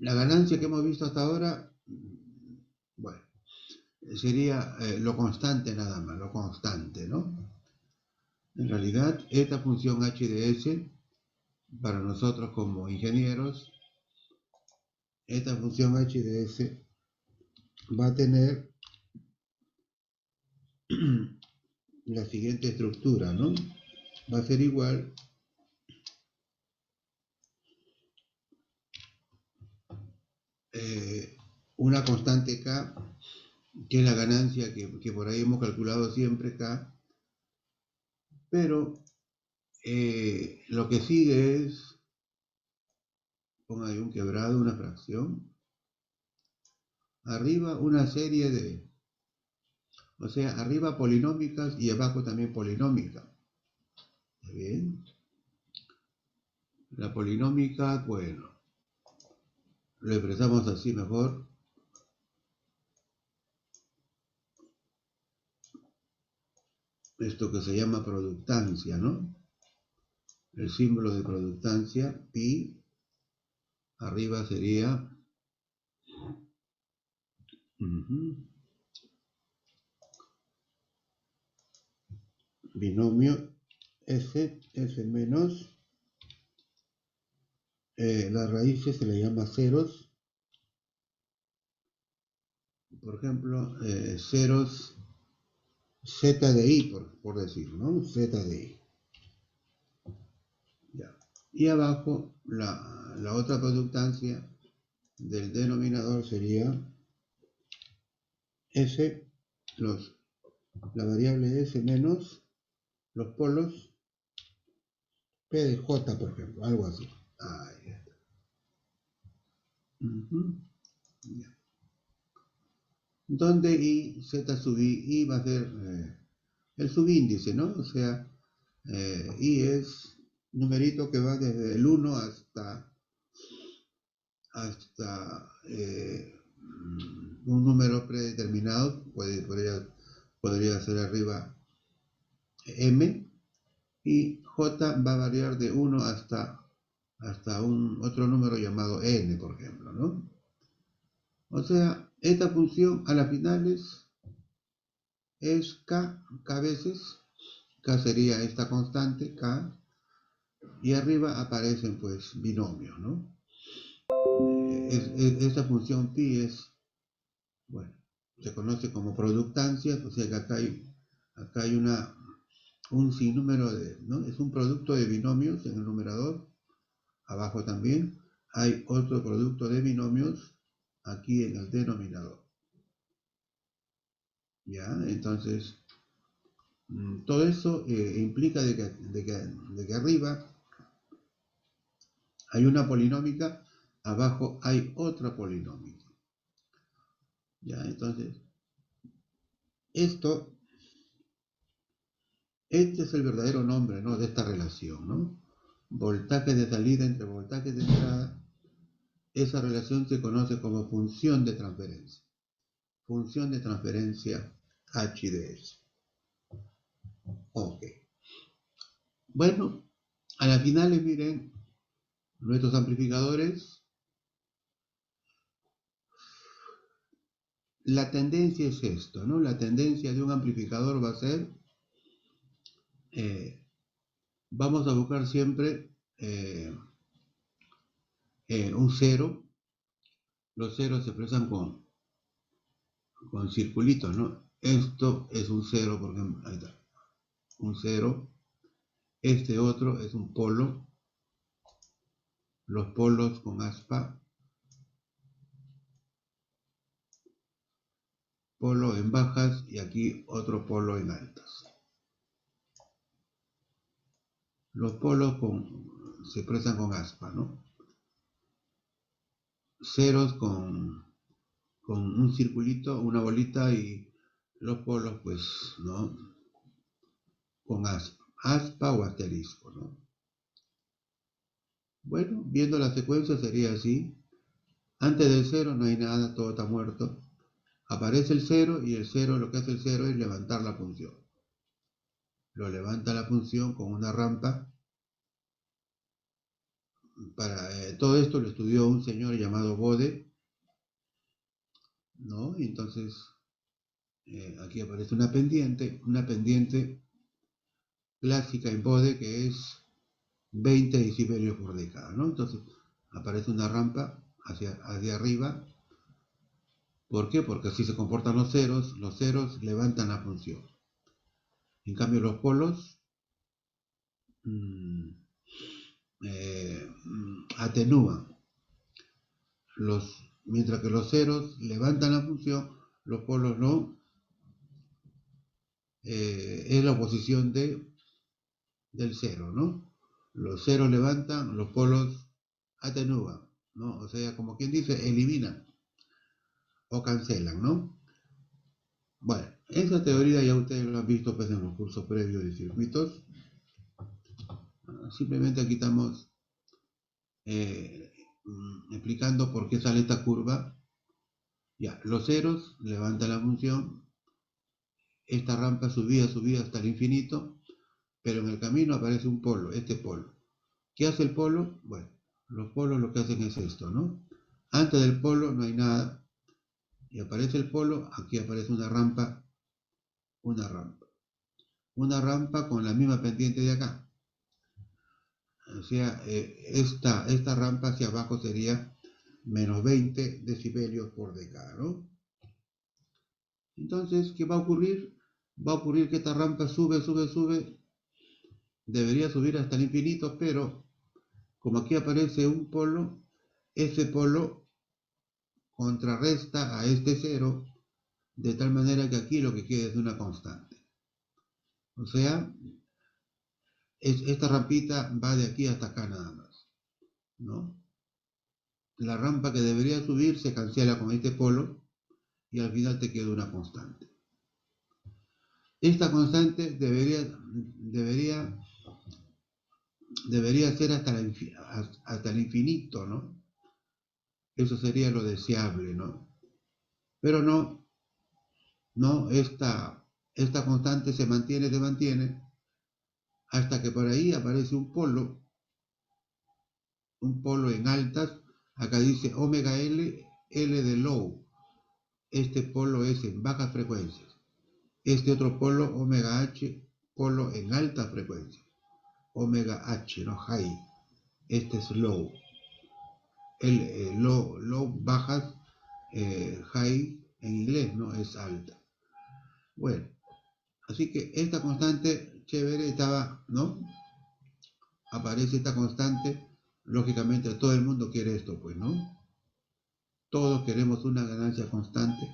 La ganancia que hemos visto hasta ahora, bueno, sería lo constante nada más, lo constante, ¿no? En realidad, esta función h de s, para nosotros como ingenieros, esta función h de s va a tener la siguiente estructura, ¿no? Va a ser igual una constante k, que es la ganancia que por ahí hemos calculado siempre k, pero lo que sigue es, ponga ahí un quebrado, una fracción, arriba una serie de, o sea, arriba polinómicas y abajo también polinómica. ¿Está bien? La polinómica, bueno, lo expresamos así mejor. Esto que se llama productancia, ¿no? El símbolo de productancia, pi, arriba sería binomio f menos, las raíces se le llama ceros, por ejemplo, ceros z de i, por decir, ¿no? Z de i. Ya. Y abajo la otra productancia del denominador sería s, la variable s menos los polos p de j, por ejemplo, algo así. Ahí está. Ya. Donde i, z sub i va a ser el subíndice, ¿no? O sea, i es un numerito que va desde el 1 hasta un número predeterminado, podría ser arriba m, y j va a variar de 1 hasta un otro número llamado n, por ejemplo, ¿no? O sea, esta función a las finales es k veces, k sería esta constante, k, y arriba aparecen pues binomios, ¿no? Esta función pi es, bueno, se conoce como productancia, o sea que acá hay un sinnúmero de, ¿no? Es un producto de binomios en el numerador, abajo también hay otro producto de binomios aquí en el denominador. ¿Ya? Entonces, todo eso implica de que arriba hay una polinómica, abajo hay otra polinómica. ¿Ya? Entonces, este es el verdadero nombre, ¿no?, de esta relación, ¿no? Voltaje de salida entre voltaje de entrada. Esa relación se conoce como función de transferencia. Función de transferencia h de s. Ok. Bueno, a las finales, miren, nuestros amplificadores, la tendencia es esto, ¿no? La tendencia de un amplificador va a ser, vamos a buscar siempre un cero. Los ceros se expresan con circulitos, ¿no? Esto es un cero, por ejemplo, ahí está, un cero. Este otro es un polo, los polos con aspa, polo en bajas y aquí otro polo en altas. Los polos se expresan con aspa, ¿no? Ceros con un circulito, una bolita, y los polos, pues, ¿no?, con aspa o asterisco, ¿no? Bueno, viendo la secuencia sería así. Antes del cero no hay nada, todo está muerto. Aparece el cero y el cero, lo que hace el cero es levantar la función. Lo levanta la función con una rampa todo esto lo estudió un señor llamado Bode, ¿no? Y entonces aquí aparece una pendiente clásica en Bode que es 20 decibelios por década, ¿no? Entonces aparece una rampa hacia arriba. ¿Por qué? Porque así se comportan los ceros levantan la función. En cambio los polos atenúan. Mientras que los ceros levantan la función, los polos no. Es la oposición del cero, ¿no? Los ceros levantan, los polos atenúan, ¿no? O sea, como quien dice, eliminan o cancelan, ¿no? Bueno, esa teoría ya ustedes lo han visto pues, en los cursos previos de circuitos. Simplemente aquí estamos explicando por qué sale esta curva. Ya, los ceros levantan la función, esta rampa subía hasta el infinito, pero en el camino aparece un polo, este polo. ¿Qué hace el polo? Bueno, los polos lo que hacen es esto, ¿no? Antes del polo no hay nada, y aparece el polo, aquí aparece una rampa con la misma pendiente de acá. O sea, esta rampa hacia abajo sería menos 20 decibelios por década, ¿no? Entonces, ¿qué va a ocurrir? Va a ocurrir que esta rampa sube, debería subir hasta el infinito, pero como aquí aparece un polo, ese polo contrarresta a este cero, de tal manera que aquí lo que queda es una constante. O sea, esta rampita va de aquí hasta acá nada más, ¿no? La rampa que debería subir se cancela con este polo y al final te queda una constante. Esta constante debería ser hasta el infinito, ¿no? Eso sería lo deseable, ¿no? Pero no, esta constante se mantiene, hasta que por ahí aparece un polo en altas. Acá dice omega L, L de low. Este polo es en bajas frecuencias. Este otro polo, omega H, polo en altas frecuencias. Omega H, no high. Este es low. Low bajas, high en inglés, ¿no? Es alta. Bueno, así que esta constante chévere estaba, ¿no? Aparece esta constante, lógicamente todo el mundo quiere esto, pues, ¿no? Todos queremos una ganancia constante,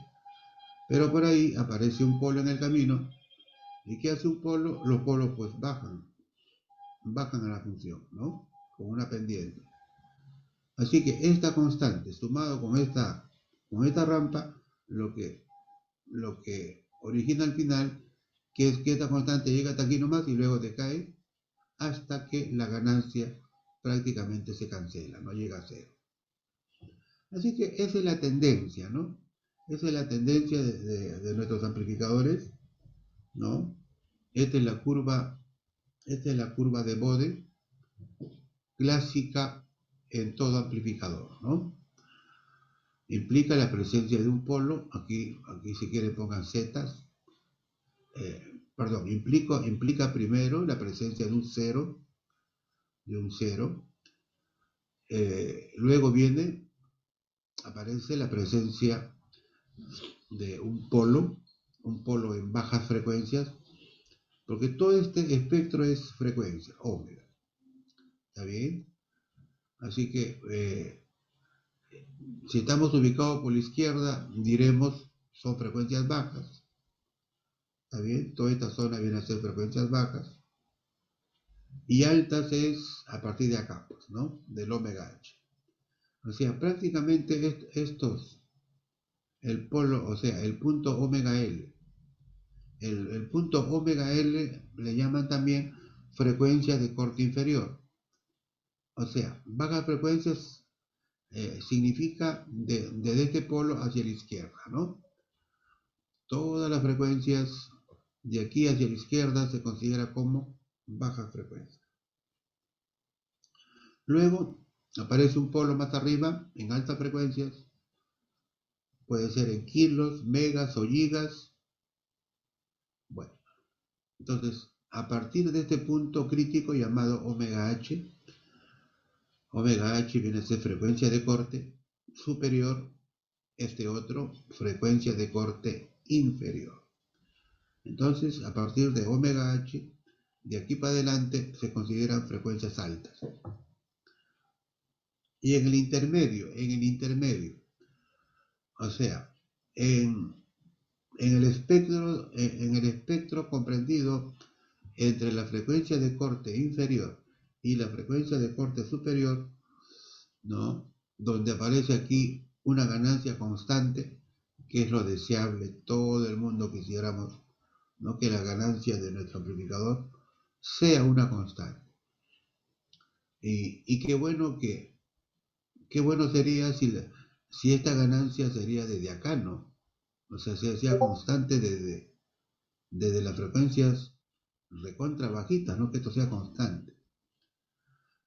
pero por ahí aparece un polo en el camino. ¿Y qué hace un polo? Los polos pues bajan a la función, ¿no? Con una pendiente. Así que esta constante, sumado con esta rampa, lo que origina al final, que es que esta constante llega hasta aquí nomás y luego decae hasta que la ganancia prácticamente se cancela, no llega a cero. Así que esa es la tendencia, ¿no? Esa es la tendencia de nuestros amplificadores, ¿no? Esta es la curva de Bode clásica en todo amplificador, ¿no? Implica la presencia de un polo, aquí si quieren pongan zetas, implica primero la presencia de un cero, luego aparece la presencia de un polo en bajas frecuencias, porque todo este espectro es frecuencia, omega, ¿está bien? Así que si estamos ubicados por la izquierda, diremos son frecuencias bajas, ¿está bien? Toda esta zona viene a ser frecuencias bajas, y altas es a partir de acá, pues, ¿no? Del omega H. O sea, prácticamente el polo, o sea, el punto omega L. El punto omega L le llaman también frecuencia de corte inferior. O sea, bajas frecuencias significa desde este polo hacia la izquierda, ¿no? Todas las frecuencias de aquí hacia la izquierda se considera como baja frecuencia. Luego aparece un polo más arriba, en altas frecuencias, puede ser en kilos, megas o gigas. Bueno, entonces, a partir de este punto crítico llamado omega h viene a ser frecuencia de corte superior, este otro, frecuencia de corte inferior. Entonces, a partir de omega h, de aquí para adelante se consideran frecuencias altas. Y en el intermedio, o sea, en el espectro comprendido entre la frecuencia de corte inferior y la frecuencia de corte superior, ¿no? Donde aparece aquí una ganancia constante, que es lo deseable, todo el mundo quisiéramos, ¿no? Que la ganancia de nuestro amplificador sea una constante. Y qué bueno sería si esta ganancia sería desde acá, ¿no? O sea, sea constante desde las frecuencias recontra bajitas, ¿no? Que esto sea constante.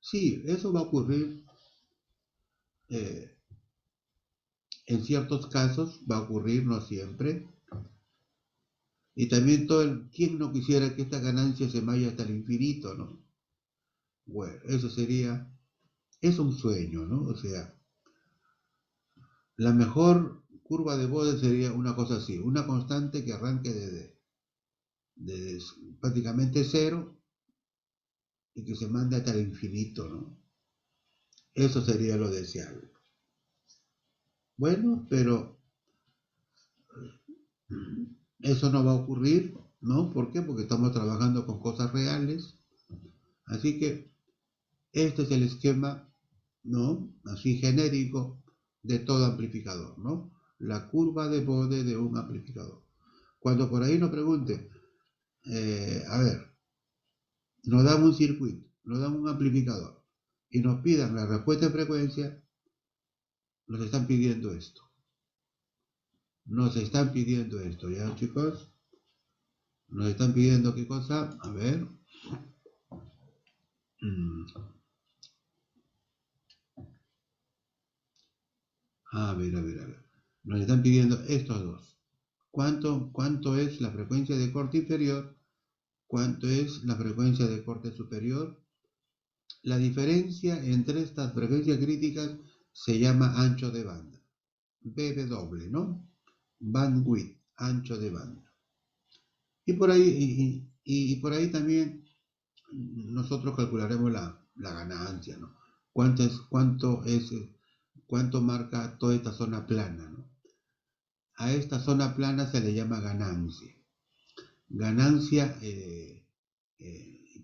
Sí, eso va a ocurrir eh, en ciertos casos, va a ocurrir, no siempre. Y también ¿quién no quisiera que esta ganancia se vaya hasta el infinito, ¿no? Bueno, es un sueño, ¿no? O sea, la mejor curva de Bode sería una cosa así, una constante que arranque desde prácticamente cero y que se mande hasta el infinito, ¿no? Eso sería lo deseable. Bueno, pero eso no va a ocurrir, ¿no? ¿Por qué? Porque estamos trabajando con cosas reales. Así que este es el esquema, ¿no? Así genérico de todo amplificador, ¿no? La curva de Bode de un amplificador. Cuando por ahí nos pregunten, a ver, nos dan un circuito, nos dan un amplificador y nos pidan la respuesta en frecuencia, nos están pidiendo esto. Nos están pidiendo esto, ¿ya, chicos? Nos están pidiendo qué cosa, a ver. A ver. Nos están pidiendo estos dos. ¿Cuánto es la frecuencia de corte inferior? ¿Cuánto es la frecuencia de corte superior? La diferencia entre estas frecuencias críticas se llama ancho de banda. BW, ¿no? Bandwidth, ancho de banda. Y por ahí también nosotros calcularemos la ganancia, ¿no? ¿Cuánto marca toda esta zona plana, ¿no? A esta zona plana se le llama ganancia. Ganancia,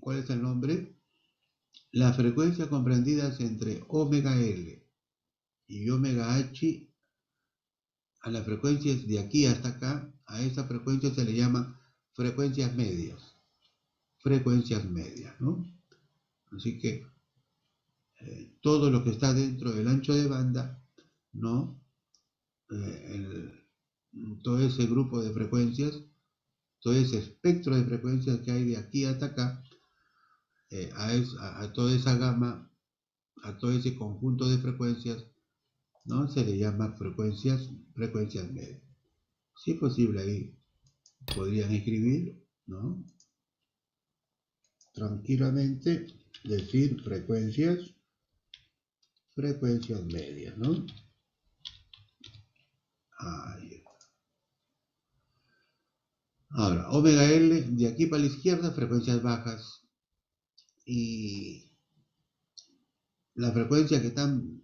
¿cuál es el nombre? La frecuencia comprendida entre omega L y omega H, a las frecuencias de aquí hasta acá, a esa frecuencia se le llama frecuencias medias. Frecuencias medias, ¿no? Así que todo lo que está dentro del ancho de banda, ¿no? Todo ese grupo de frecuencias, todo ese espectro de frecuencias que hay de aquí hasta acá, a toda esa gama, a todo ese conjunto de frecuencias, ¿no? Se le llama frecuencias medias. Si es posible, ahí podrían escribir, ¿no? Tranquilamente decir frecuencias medias, ¿no? Ahí. Ahora, omega L, de aquí para la izquierda, frecuencias bajas. Y la frecuencia que están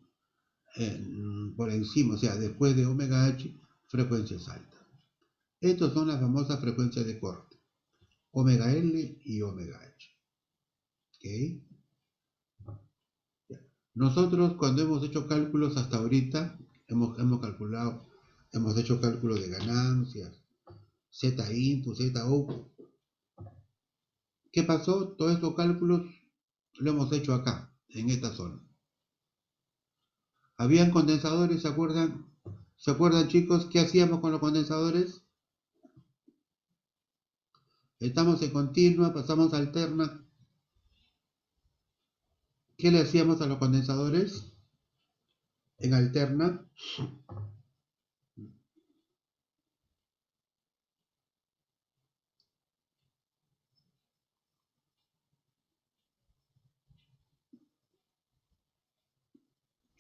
por encima, o sea, después de omega H, frecuencias altas. Estas son las famosas frecuencias de corte, omega L y omega H. ¿Okay? Nosotros cuando hemos hecho cálculos hasta ahorita, hemos hecho cálculos de ganancias, Z input, Z output. ¿Qué pasó? Todos estos cálculos lo hemos hecho acá, en esta zona. Habían condensadores, ¿se acuerdan? ¿Se acuerdan, chicos? ¿Qué hacíamos con los condensadores? Estamos en continua, pasamos a alterna. ¿Qué le hacíamos a los condensadores en alterna?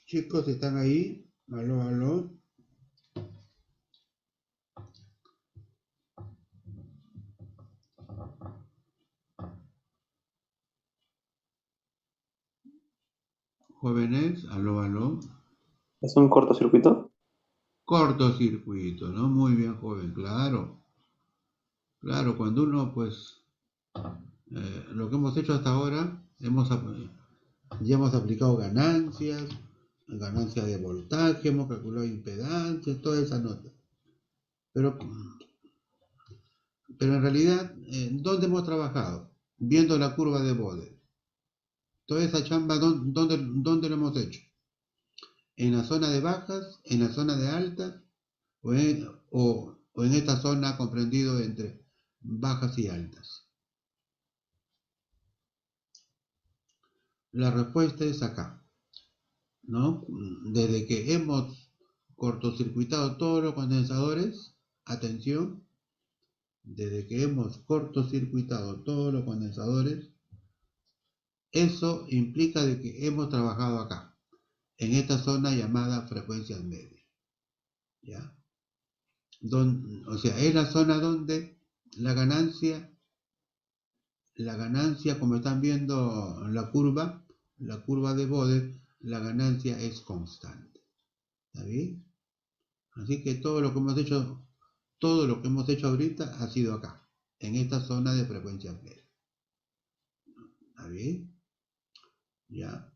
Chicos, ¿están ahí? Aló, aló. Jóvenes, aló, aló. ¿Es un cortocircuito? Cortocircuito, ¿no? Muy bien, joven, claro. Claro, cuando uno, pues, lo que hemos hecho hasta ahora, ya hemos aplicado ganancias, ganancias de voltaje, hemos calculado impedancias, toda esa nota. Pero, pero en realidad, ¿dónde hemos trabajado? Viendo la curva de Bode. Toda esa chamba, ¿dónde lo hemos hecho? ¿En la zona de bajas, en la zona de altas o en esta zona comprendido entre bajas y altas? La respuesta es acá, ¿no? Desde que hemos cortocircuitado todos los condensadores, atención, desde que hemos cortocircuitado todos los condensadores, eso implica de que hemos trabajado acá, en esta zona llamada frecuencias medias, ¿ya? O sea, es la zona donde la ganancia, como están viendo la curva de Bode, la ganancia es constante, ¿está bien? Así que todo lo que hemos hecho ahorita ha sido acá, en esta zona de frecuencia media. ¿Está bien? Ya.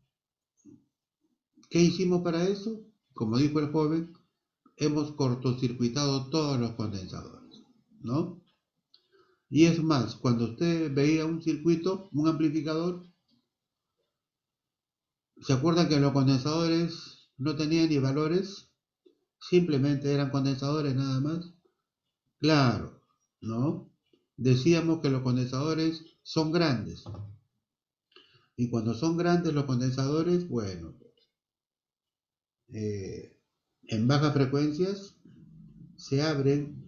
¿Qué hicimos para eso? Como dijo el joven, hemos cortocircuitado todos los condensadores, ¿no? Y es más, cuando usted veía un circuito, un amplificador, ¿se acuerdan que los condensadores no tenían ni valores? Simplemente eran condensadores nada más. Claro, ¿no? Decíamos que los condensadores son grandes. Y cuando son grandes los condensadores, bueno, en bajas frecuencias se abren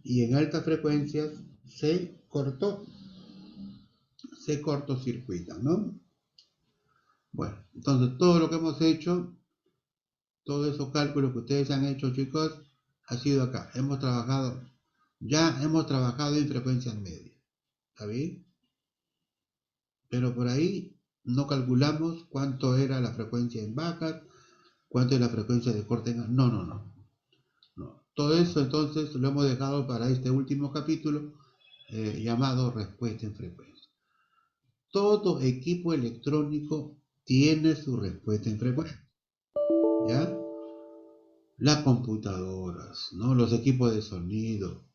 y en altas frecuencias se cortocircuitan, ¿no? Bueno, entonces todo lo que hemos hecho, todos esos cálculos que ustedes han hecho, chicos, ha sido acá. Ya hemos trabajado en frecuencias medias, ¿está bien? Pero por ahí no calculamos cuánto era la frecuencia en bajas, cuánto es la frecuencia de corte en... No. Todo eso entonces lo hemos dejado para este último capítulo llamado respuesta en frecuencia. Todo equipo electrónico tiene su respuesta en frecuencia, ¿ya? Las computadoras, ¿no? Los equipos de sonido,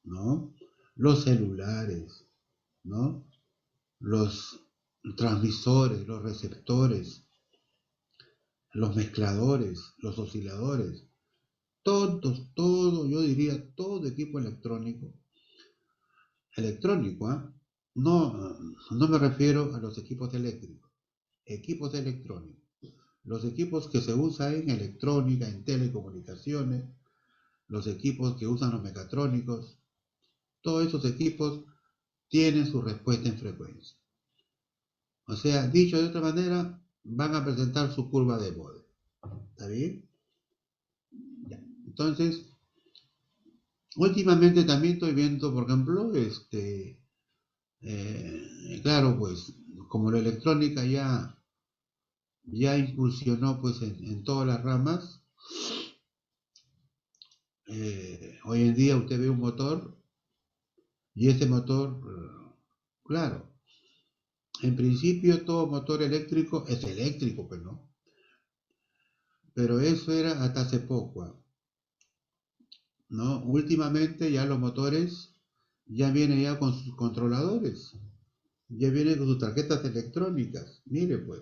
¿no? Los celulares, ¿no? Los transmisores, los receptores, los mezcladores, los osciladores, yo diría todo equipo electrónico, ¿eh? No, no me refiero a los equipos electrónicos, los equipos que se usan en electrónica, en telecomunicaciones, los equipos que usan los mecatrónicos, todos esos equipos tienen su respuesta en frecuencia. O sea, dicho de otra manera, van a presentar su curva de Bode. ¿Está bien? Ya. Entonces, últimamente también estoy viendo, por ejemplo, claro, pues, como la electrónica ya incursionó pues en todas las ramas, hoy en día usted ve un motor y ese motor, claro, en principio todo motor eléctrico es eléctrico, pues no, pero eso era hasta hace poco, ¿no? Últimamente ya los motores ya vienen ya con sus controladores, ya vienen con sus tarjetas electrónicas, mire pues,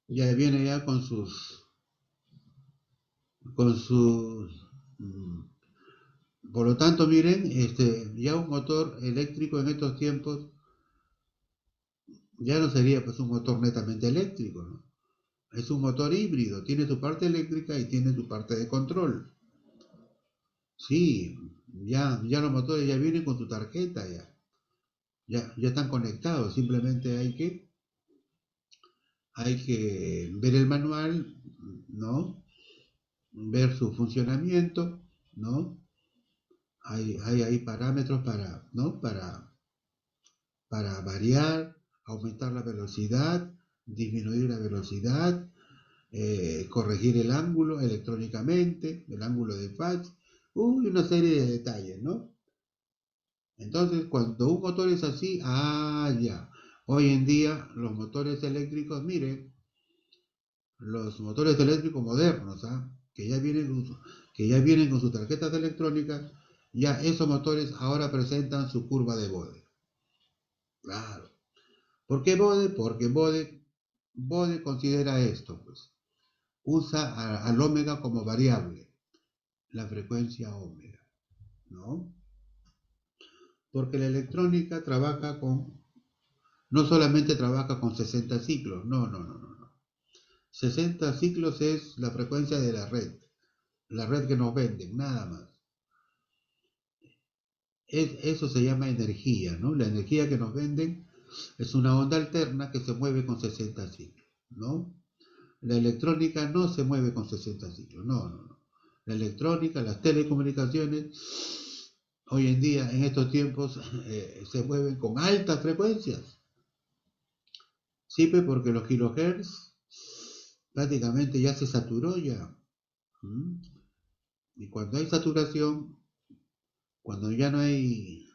ya viene ya con sus por lo tanto, miren, ya un motor eléctrico en estos tiempos ya no sería pues un motor netamente eléctrico, ¿no? Es un motor híbrido, tiene su parte eléctrica y tiene su parte de control. Sí, ya los motores ya vienen con su tarjeta, ya están conectados, simplemente hay que ver el manual, ¿no? Ver su funcionamiento, ¿no? Hay parámetros para, ¿no? Para variar, aumentar la velocidad, disminuir la velocidad, corregir el ángulo electrónicamente, el ángulo de faz, una serie de detalles, ¿no? Entonces, cuando un motor es así, ya. Hoy en día, los motores eléctricos, miren, los motores eléctricos modernos, que ya vienen con sus tarjetas electrónicas, ya esos motores ahora presentan su curva de Bode. Claro. ¿Por qué Bode? Porque Bode considera esto, pues. Usa al ómega como variable, la frecuencia ómega, ¿no? Porque la electrónica no solamente trabaja con 60 ciclos, no. 60 ciclos es la frecuencia de la red que nos venden, nada más. Eso se llama energía, ¿no? La energía que nos venden es una onda alterna que se mueve con 60 ciclos, ¿no? La electrónica no se mueve con 60 ciclos, no. La electrónica, las telecomunicaciones, hoy en día, en estos tiempos, se mueven con altas frecuencias. Sí, pues, porque los kilohertz prácticamente ya se saturó ya. ¿Mm? Y cuando hay saturación, cuando ya no hay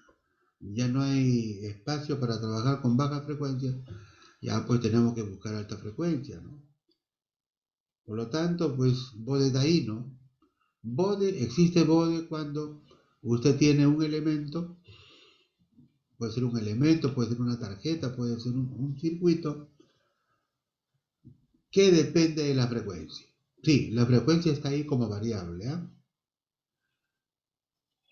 espacio para trabajar con baja frecuencia, ya pues tenemos que buscar alta frecuencia, ¿no? Por lo tanto, pues Bode de ahí, ¿no? Existe Bode cuando usted tiene un elemento, puede ser una tarjeta, puede ser un circuito que depende de la frecuencia. Sí, la frecuencia está ahí como variable, ¿eh?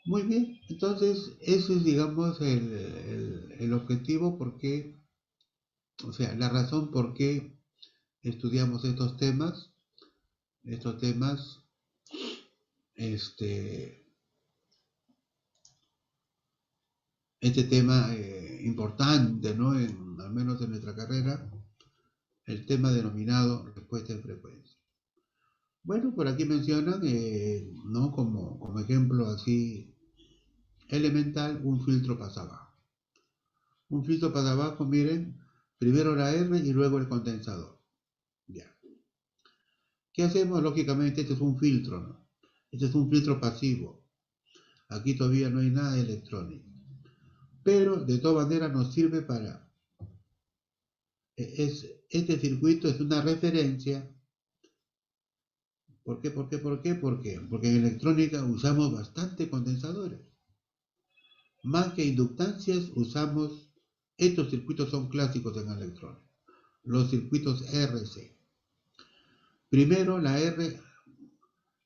Muy bien, entonces ese es, digamos, el objetivo, o sea, la razón por qué estudiamos estos temas, este, este tema importante, ¿no? Al menos en nuestra carrera, el tema denominado respuesta en frecuencia. Bueno, por aquí mencionan, ¿no? Como ejemplo así elemental, un filtro pasabajo. Un filtro pasabajo, miren, primero la R y luego el condensador. Ya. ¿Qué hacemos? Lógicamente, este es un filtro, ¿no? Este es un filtro pasivo. Aquí todavía no hay nada de electrónico. Pero de todas maneras nos sirve para... Este circuito es una referencia. ¿Por qué? Porque en electrónica usamos bastante condensadores. Más que inductancias usamos... Estos circuitos son clásicos en electrónica. Los circuitos RC. Primero la R,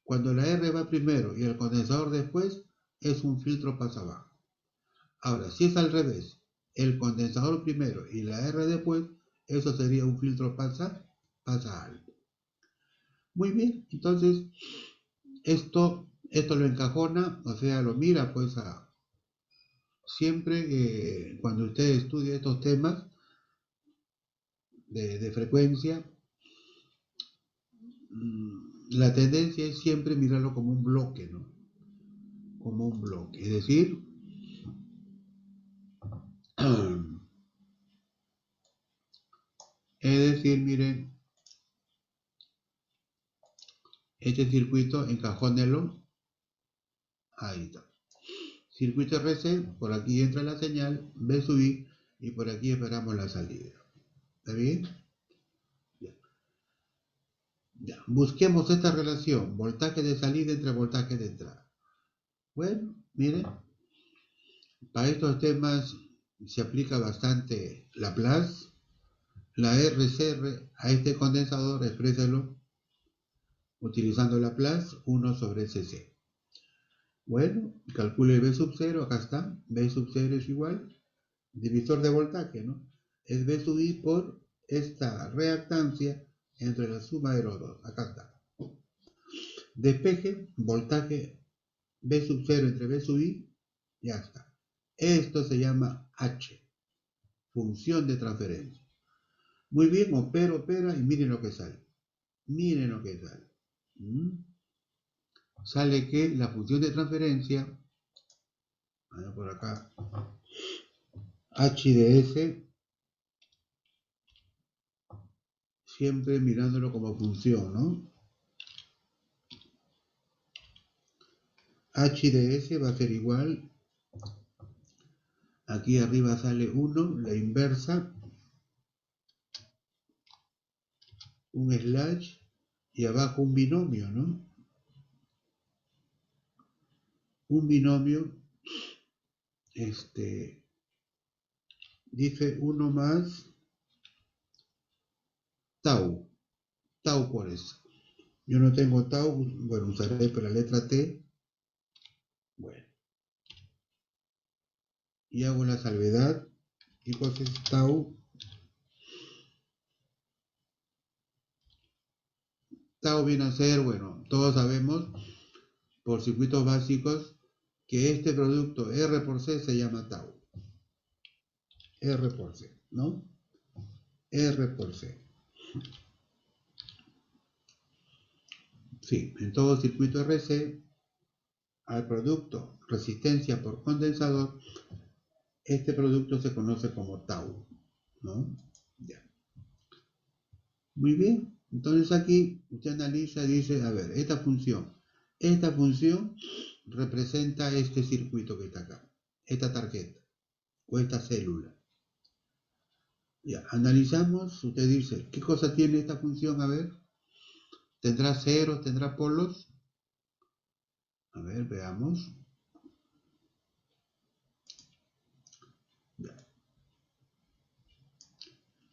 cuando la R va primero y el condensador después, es un filtro pasabajo. Ahora, si es al revés, el condensador primero y la R después, eso sería un filtro pasa alto. Muy bien, entonces esto lo encajona, o sea, lo mira pues siempre cuando usted estudia estos temas de frecuencia, la tendencia es siempre mirarlo como un bloque, ¿no? Como un bloque, es decir, miren, este circuito encajónelo, ahí está. Circuito RC, por aquí entra la señal, B sub I, y por aquí esperamos la salida. ¿Está bien? Ya. Busquemos esta relación, voltaje de salida entre voltaje de entrada. Bueno, miren, para estos temas se aplica bastante Laplace. La RCR a este condensador, exprésalo utilizando Laplace 1 sobre CC. Bueno, calcule B sub 0, acá está, B sub 0 es igual, divisor de voltaje, ¿no? es B sub I por esta reactancia entre la suma de los dos. Acá está. Despeje, voltaje B sub 0 entre B sub I, ya está. Esto se llama H, función de transferencia. Muy bien, opera, y miren lo que sale. Miren lo que sale. Sale que la función de transferencia, por acá, H de S, siempre mirándolo como función, ¿no? H de S va a ser igual, aquí arriba sale 1, la inversa, un slash, y abajo un binomio, ¿no? Un binomio, dice 1 más tau, tau por eso. Yo no tengo tau, bueno, usaré por la letra T, bueno, y hago la salvedad, y pues es tau. Tau viene a ser, bueno, todos sabemos, por circuitos básicos, que este producto R por C se llama tau. R por C, ¿no? R por C. Sí, en todo circuito RC, al producto resistencia por condensador, este producto se conoce como tau, ¿no? Ya. Muy bien, entonces aquí usted analiza y dice, a ver, esta función representa este circuito que está acá, esta tarjeta o esta célula. Ya, analizamos, usted dice, ¿qué cosa tiene esta función? A ver, ¿tendrá ceros, tendrá polos? A ver, veamos. Ya.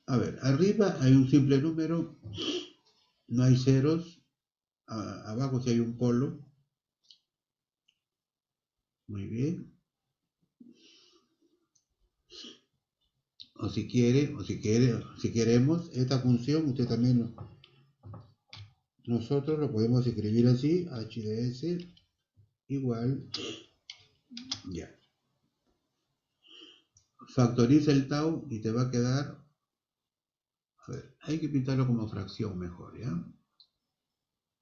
A ver, arriba hay un simple número, no hay ceros, abajo sí hay un polo. Muy bien. O si queremos, esta función, usted también nosotros lo podemos escribir así, h de s igual, ya. Factoriza el tau y te va a quedar, a ver, hay que pintarlo como fracción mejor, ¿ya?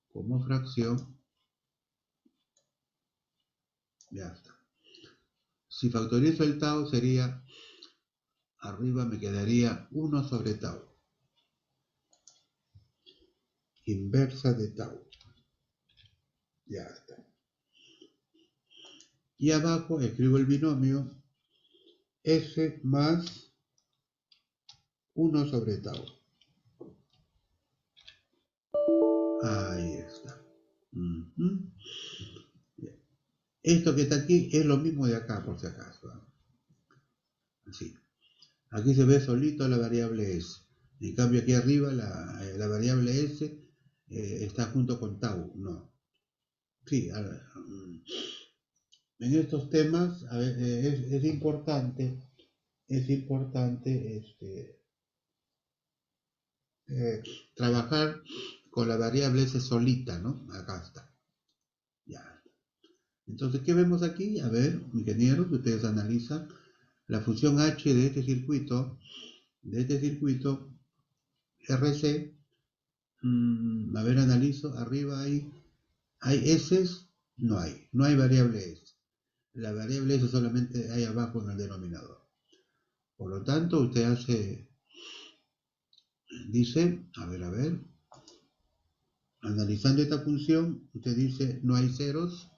Como fracción, ya está. Si factorizo el tau sería, arriba me quedaría 1 sobre tau. Inversa de tau. Ya está. Y abajo escribo el binomio S más 1 sobre tau. Ahí está. Esto que está aquí es lo mismo de acá, por si acaso. Así. Aquí se ve solito la variable S. En cambio aquí arriba la variable S está junto con tau. No. Sí, en estos temas es importante trabajar con la variable S solita, ¿no? Acá está. Ya. Entonces, ¿qué vemos aquí? A ver, ingenieros, ustedes analizan la función H de este circuito RC. A ver, analizo, arriba hay S, no hay variable S. La variable S solamente hay abajo en el denominador. Por lo tanto, usted dice, a ver, analizando esta función, usted dice, no hay ceros,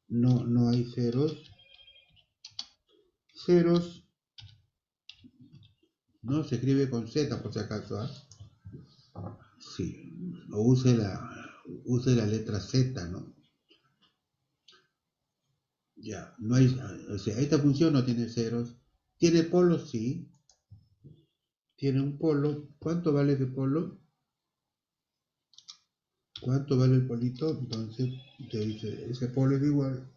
no hay ceros, no se escribe con Z por si acaso, sí, o use la letra Z, ¿no? Ya, no hay, o sea, esta función no tiene ceros, tiene polos, sí, tiene un polo. ¿Cuánto vale ese polo? ¿Cuánto vale el polito? Entonces, usted dice, ese polo es igual,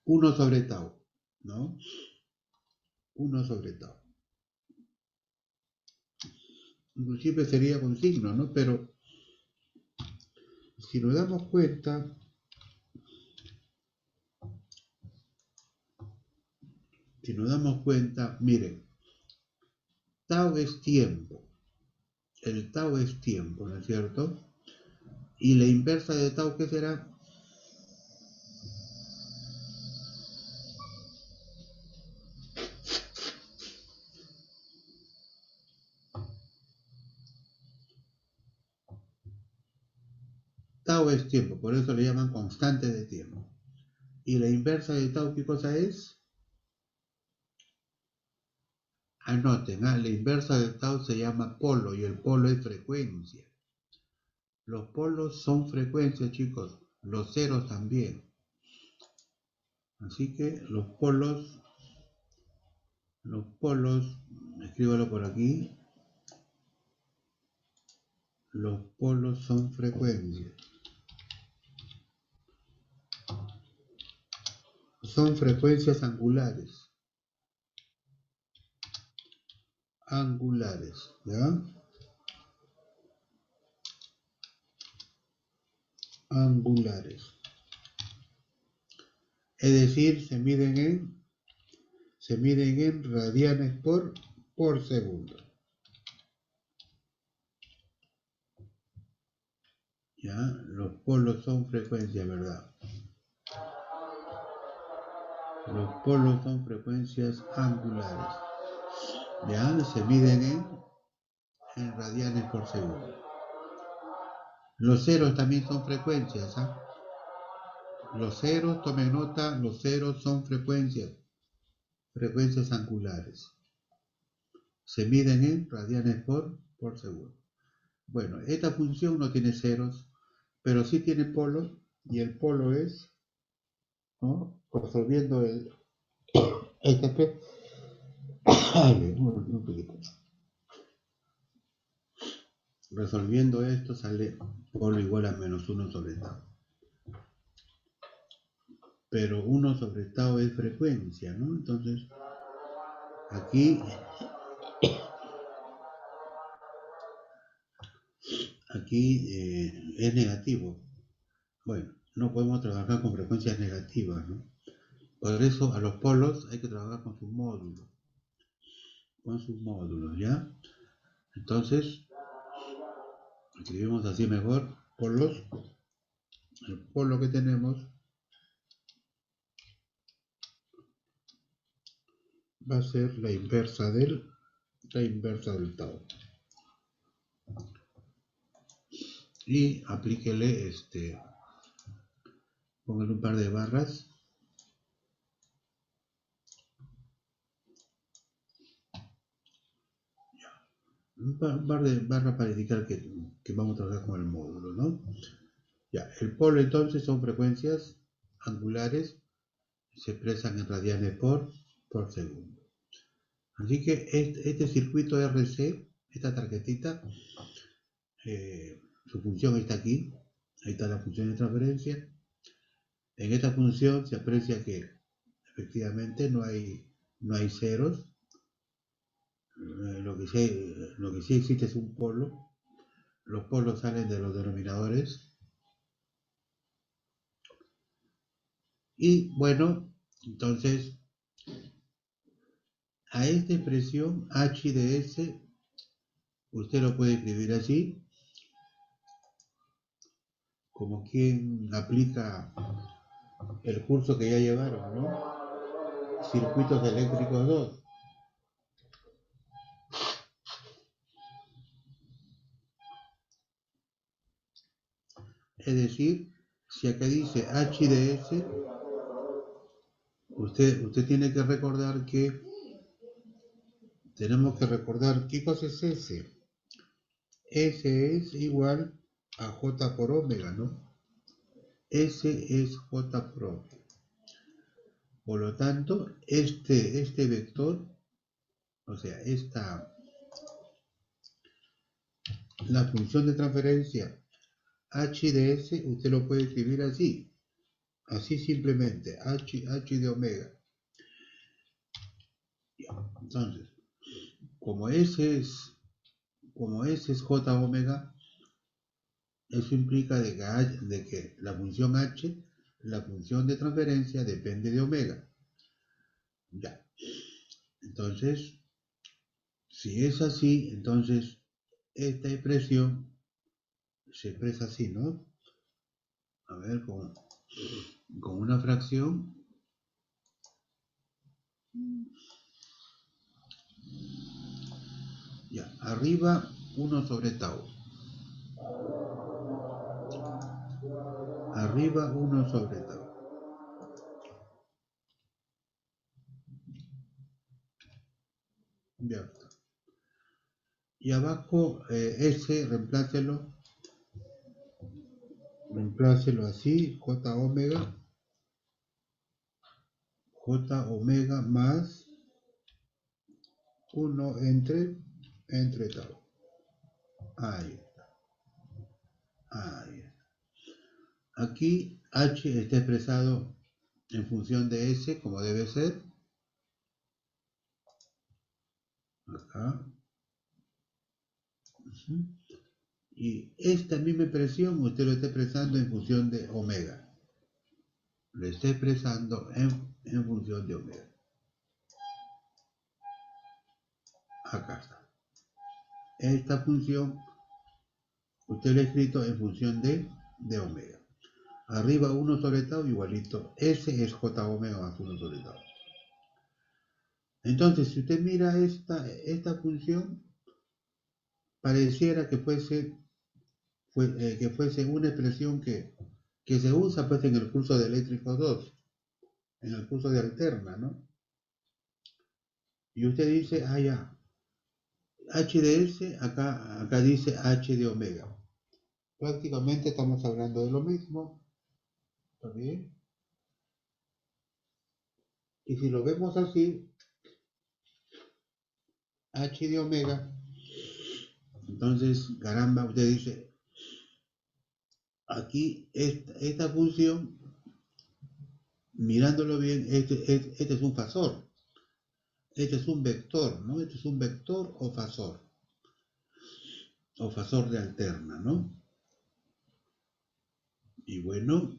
1 sobre tau, ¿no? 1 sobre tau. Inclusive sería con signo, ¿no? Pero si nos damos cuenta, miren, tau es tiempo. El tau es tiempo, ¿no es cierto? Y la inversa de tau, ¿qué será? Tau es tiempo, por eso le llaman constante de tiempo. Y la inversa de tau, ¿qué cosa es? Anoten, la inversa de tau se llama polo y el polo es frecuencia. Los polos son frecuencia, chicos. Los ceros también. Así que los polos, escríbalo por aquí. Los polos son frecuencias. Son frecuencias angulares. Angulares, ¿ya? Angulares. Es decir, se miden en radianes por segundo. ¿Ya? Los polos son frecuencias, ¿verdad? Los polos son frecuencias angulares. ¿Ya? Se miden en radianes por segundo. Los ceros también son frecuencias, ¿ah? Los ceros, tomen nota, los ceros son frecuencias angulares. Se miden en radianes por segundo. Bueno, esta función no tiene ceros, pero sí tiene polos, y el polo es, ¿no? Resolviendo el ATP. Un poquito. Resolviendo esto sale polo igual a menos 1 sobre tau. Pero 1 sobre tau es frecuencia, ¿no? Entonces, aquí es negativo. Bueno, no podemos trabajar con frecuencias negativas, ¿no? Por eso a los polos hay que trabajar con sus módulos. ¿Ya? Entonces, escribimos así mejor, polos. El polo que tenemos va a ser la inversa del tau. Y aplíquele póngale un par de barras. Un par de barras para indicar que vamos a trabajar con el módulo, ¿no? Ya, el polo entonces son frecuencias angulares, se expresan en radianes por segundo. Así que este circuito RC, esta tarjetita, su función está aquí. Ahí está la función de transferencia. En esta función se aprecia que efectivamente no hay ceros. Lo que sí existe es un polo. Los polos salen de los denominadores. Y bueno, entonces a esta expresión h de s, usted lo puede escribir así, como quien aplica el curso que ya llevaron, ¿no? Circuitos eléctricos 2. Es decir, si acá dice h de s, usted tiene que recordar que tenemos que recordar qué cosa es S. S es igual a J por omega, ¿no? S es J por omega. Por lo tanto, este vector, o sea, la función de transferencia h de s, usted lo puede escribir así. Así simplemente, H de omega. Entonces, como ese es J omega, eso implica de que la función H, la función de transferencia, depende de omega. Ya. Entonces, si es así, entonces esta expresión se expresa así, ¿no? A ver, con una fracción. Ya, arriba 1 sobre tau. Arriba 1 sobre tau. Ya está. Y abajo S, reemplácelo así, J omega más 1 entre tau. Ahí está. Ahí está. Aquí H está expresado en función de S, como debe ser. Acá. Y esta misma expresión usted lo está expresando en función de omega. Lo está expresando en función de omega. Acá está. Esta función usted lo ha escrito en función de omega. Arriba 1 sobre tau igualito. S es J omega más 1 sobre tau. Entonces, si usted mira esta función, pareciera que fuese una expresión que se usa pues en el curso de eléctricos 2, en el curso de alterna, ¿no? Y usted dice, ya, H de S, acá dice H de omega. Prácticamente estamos hablando de lo mismo. ¿Está bien? Y si lo vemos así, H de omega, entonces, caramba, usted dice, aquí esta función, mirándolo bien, este es un fasor. Este es un vector, ¿no? Este es un vector o fasor de alterna, ¿no? Y bueno,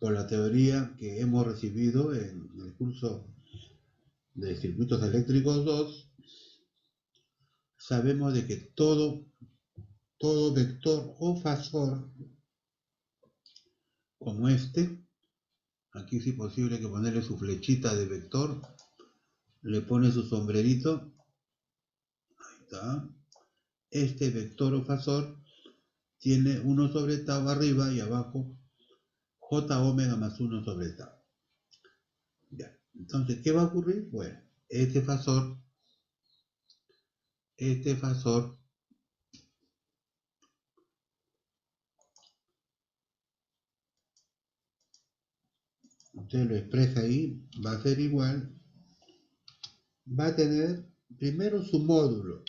por la teoría que hemos recibido en el curso de circuitos eléctricos 2, sabemos de que todo vector o fasor como este, aquí si es posible que ponerle su flechita de vector, le pone su sombrerito, ahí está. Este vector o fasor tiene 1 sobre tau arriba y abajo J omega más 1 sobre tau. Ya. Entonces, ¿qué va a ocurrir? Bueno, este fasor, usted lo expresa ahí, va a ser igual, va a tener primero su módulo,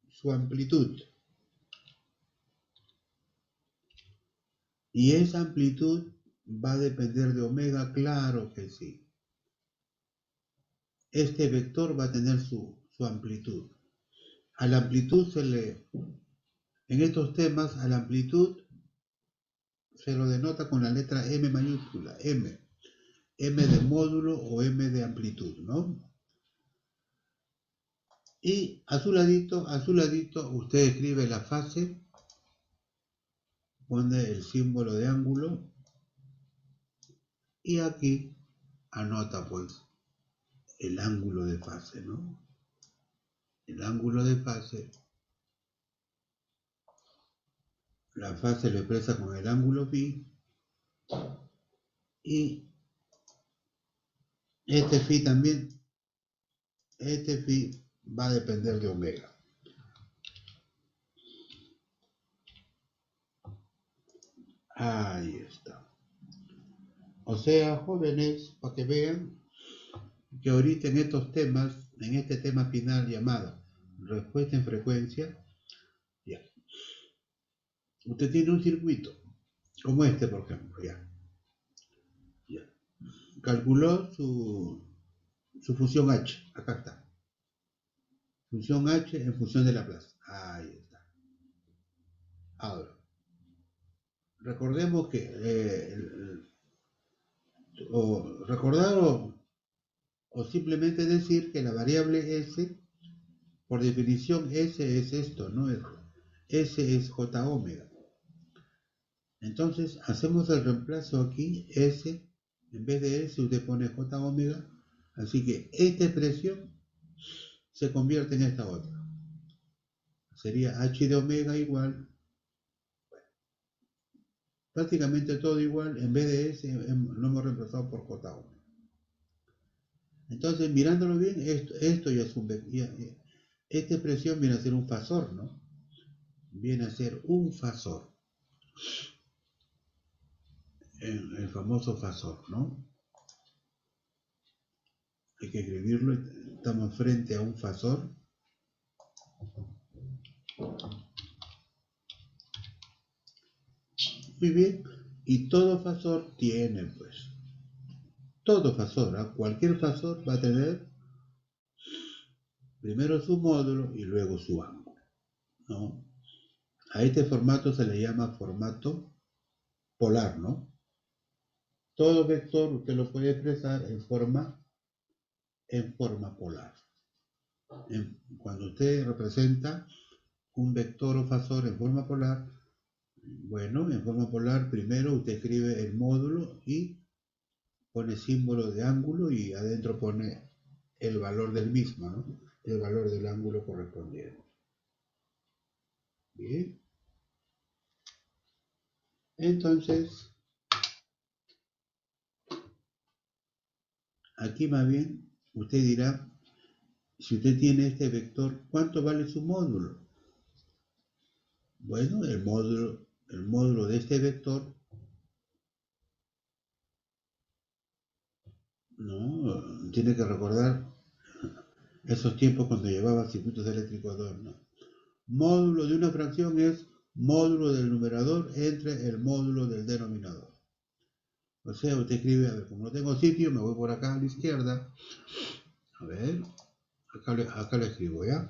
su amplitud. Y esa amplitud va a depender de omega, claro que sí. Este vector va a tener su amplitud. A la amplitud en estos temas, a la amplitud se lo denota con la letra M mayúscula, M de módulo o M de amplitud, ¿no? Y a su ladito, usted escribe la fase, pone el símbolo de ángulo y aquí anota pues el ángulo de fase, ¿no? El ángulo de fase, la fase lo expresa con el ángulo phi y este phi también, este phi va a depender de omega. Ahí está. O sea, jóvenes, para que vean que ahorita en estos temas, en este tema final llamado respuesta en frecuencia, ya. Usted tiene un circuito como este, por ejemplo, ya. Calculó su función h, acá está. Función h en función de Laplace. Ahí está. Ahora, recordemos que recordar o simplemente decir que la variable s, por definición, s es esto, ¿no? S es j omega. Entonces, hacemos el reemplazo aquí, s, en vez de s usted pone j omega, así que esta expresión se convierte en esta otra. Sería h de omega igual, prácticamente todo igual, en vez de s lo hemos reemplazado por j omega. Entonces, mirándolo bien, esto ya es un vector. Esta expresión viene a ser un fasor, ¿no? Viene a ser un fasor. El famoso fasor, ¿no? Hay que escribirlo. Estamos frente a un fasor. Muy bien. Y todo fasor tiene, pues. Todo fasor, ¿eh? Cualquier fasor va a tener primero su módulo y luego su ángulo, ¿no? A este formato se le llama formato polar, ¿no? Todo vector usted lo puede expresar en forma polar. Cuando usted representa un vector o fasor en forma polar, bueno, en forma polar primero usted escribe el módulo y pone símbolo de ángulo y adentro pone el valor del mismo, ¿no? El valor del ángulo correspondiente. Bien. Entonces, aquí más bien usted dirá, si usted tiene este vector, ¿cuánto vale su módulo? Bueno, el módulo de este vector, ¿no? Tiene que recordar esos tiempos cuando llevaba circuitos eléctricos 2, ¿no? Módulo de una fracción es módulo del numerador entre el módulo del denominador. O sea, usted escribe, a ver, como no tengo sitio, me voy por acá a la izquierda. A ver, acá lo escribo, ¿ya?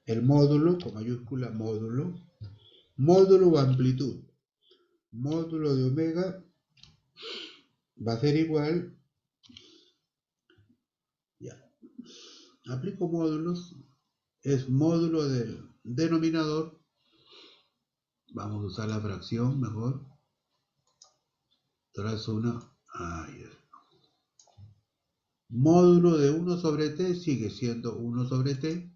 El módulo, con mayúscula, módulo o amplitud. Módulo de omega va a ser igual, ya, aplico módulos, es módulo del denominador, vamos a usar la fracción mejor, trazo una, ahí es. Módulo de 1 sobre t sigue siendo 1 sobre t,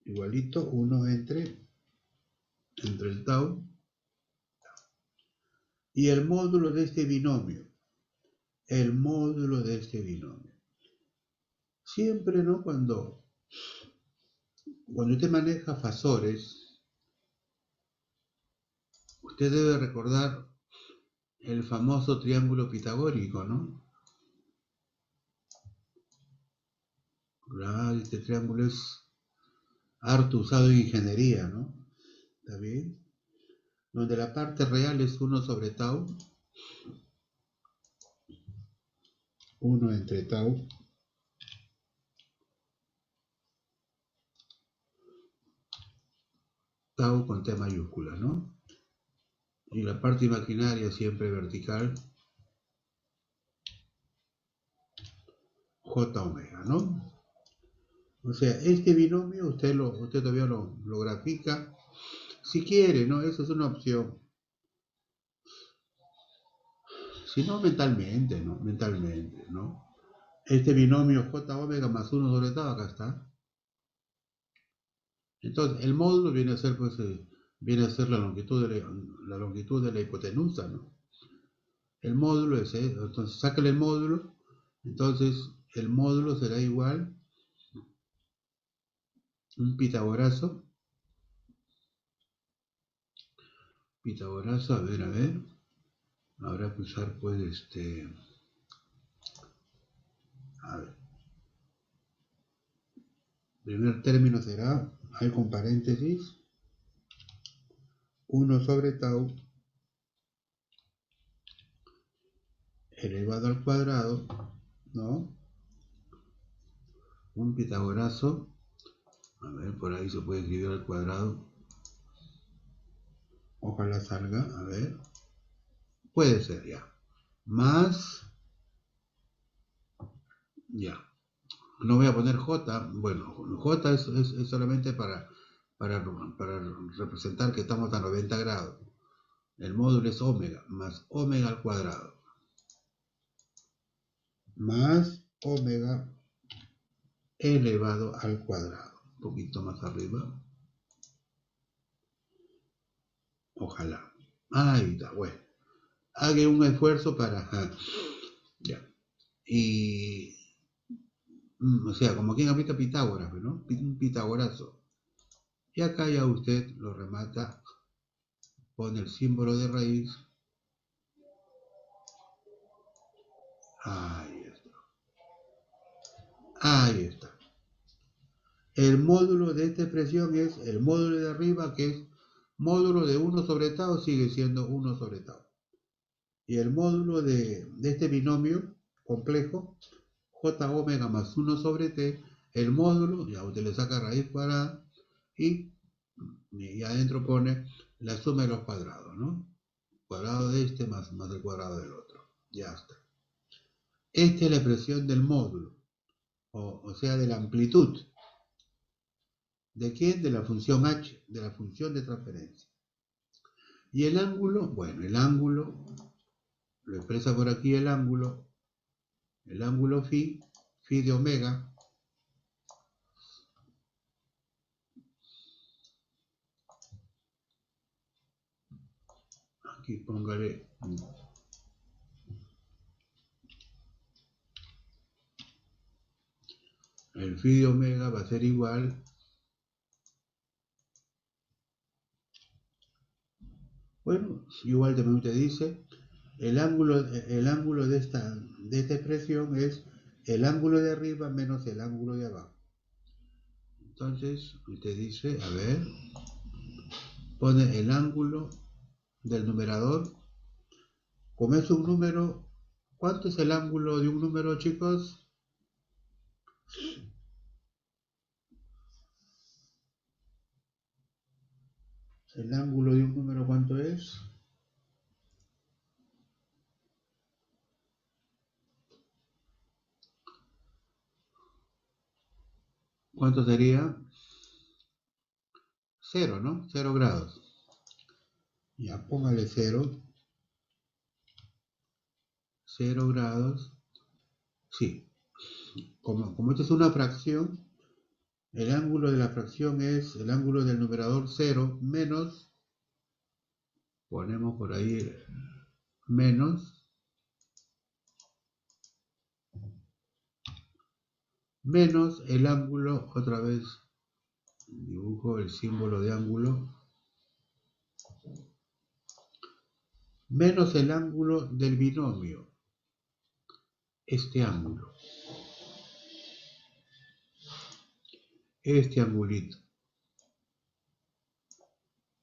igualito 1 entre el tau, y el módulo de este binomio, siempre, ¿no? Cuando usted maneja fasores, usted debe recordar el famoso triángulo pitagórico, ¿no? Claro, este triángulo es harto usado en ingeniería, ¿no? ¿Está bien? Donde la parte real es 1 sobre tau, 1 entre tau, tau con T mayúscula, ¿no? Y la parte imaginaria siempre vertical, J omega, ¿no? O sea, este binomio usted todavía lo grafica, si quiere, ¿no? Esa es una opción. Si no, mentalmente, ¿no? Mentalmente, ¿no? Este binomio J omega más 1 sobre tau, acá está. Entonces, el módulo viene a ser, pues, la longitud de la hipotenusa, ¿no? El módulo es, entonces, sácale el módulo, entonces, el módulo será igual un pitagorazo, a ver, habrá que usar, pues, a ver, primer término será, hay con paréntesis, 1 sobre tau elevado al cuadrado, ¿no? Un pitagorazo, a ver, por ahí se puede escribir al cuadrado. Ojalá salga, a ver. Puede ser ya. Más, ya. No voy a poner J, bueno, J es solamente para representar que estamos a 90 grados. El módulo es omega, más omega al cuadrado. Más omega elevado al cuadrado. Un poquito más arriba. Ojalá. Ahí está, bueno. Haga un esfuerzo para... ya. Y... o sea, como quien aplica Pitágoras, ¿no? Un pitagorazo. Y acá ya usted lo remata, pone el símbolo de raíz. Ahí está. Ahí está. El módulo de esta expresión es el módulo de arriba, que es módulo de 1 sobre tau, sigue siendo 1 sobre tau. Y el módulo de este binomio complejo, j omega más 1 sobre t, el módulo, ya usted le saca raíz cuadrada y adentro pone la suma de los cuadrados, ¿no? Cuadrado de este más el cuadrado del otro. Ya está. Esta es la expresión del módulo, o sea, de la amplitud. ¿De quién? De la función h, de la función de transferencia. Y el ángulo, bueno, el ángulo, lo expresa por aquí el ángulo phi de omega, aquí póngale el phi de omega va a ser igual, bueno, igual también usted dice, el ángulo de esta expresión es el ángulo de arriba menos el ángulo de abajo. Entonces, usted dice, a ver, pone el ángulo del numerador, como es un número, ¿cuánto es el ángulo de un número, chicos? El ángulo de un número, ¿cuánto es? ¿Cuánto sería? 0, ¿no? 0 grados. Ya, póngale 0. 0 grados. Sí. Como esto es una fracción, el ángulo de la fracción es el ángulo del numerador 0 menos, ponemos por ahí menos el ángulo, otra vez dibujo el símbolo de ángulo, menos el ángulo del binomio, este ángulo, este angulito.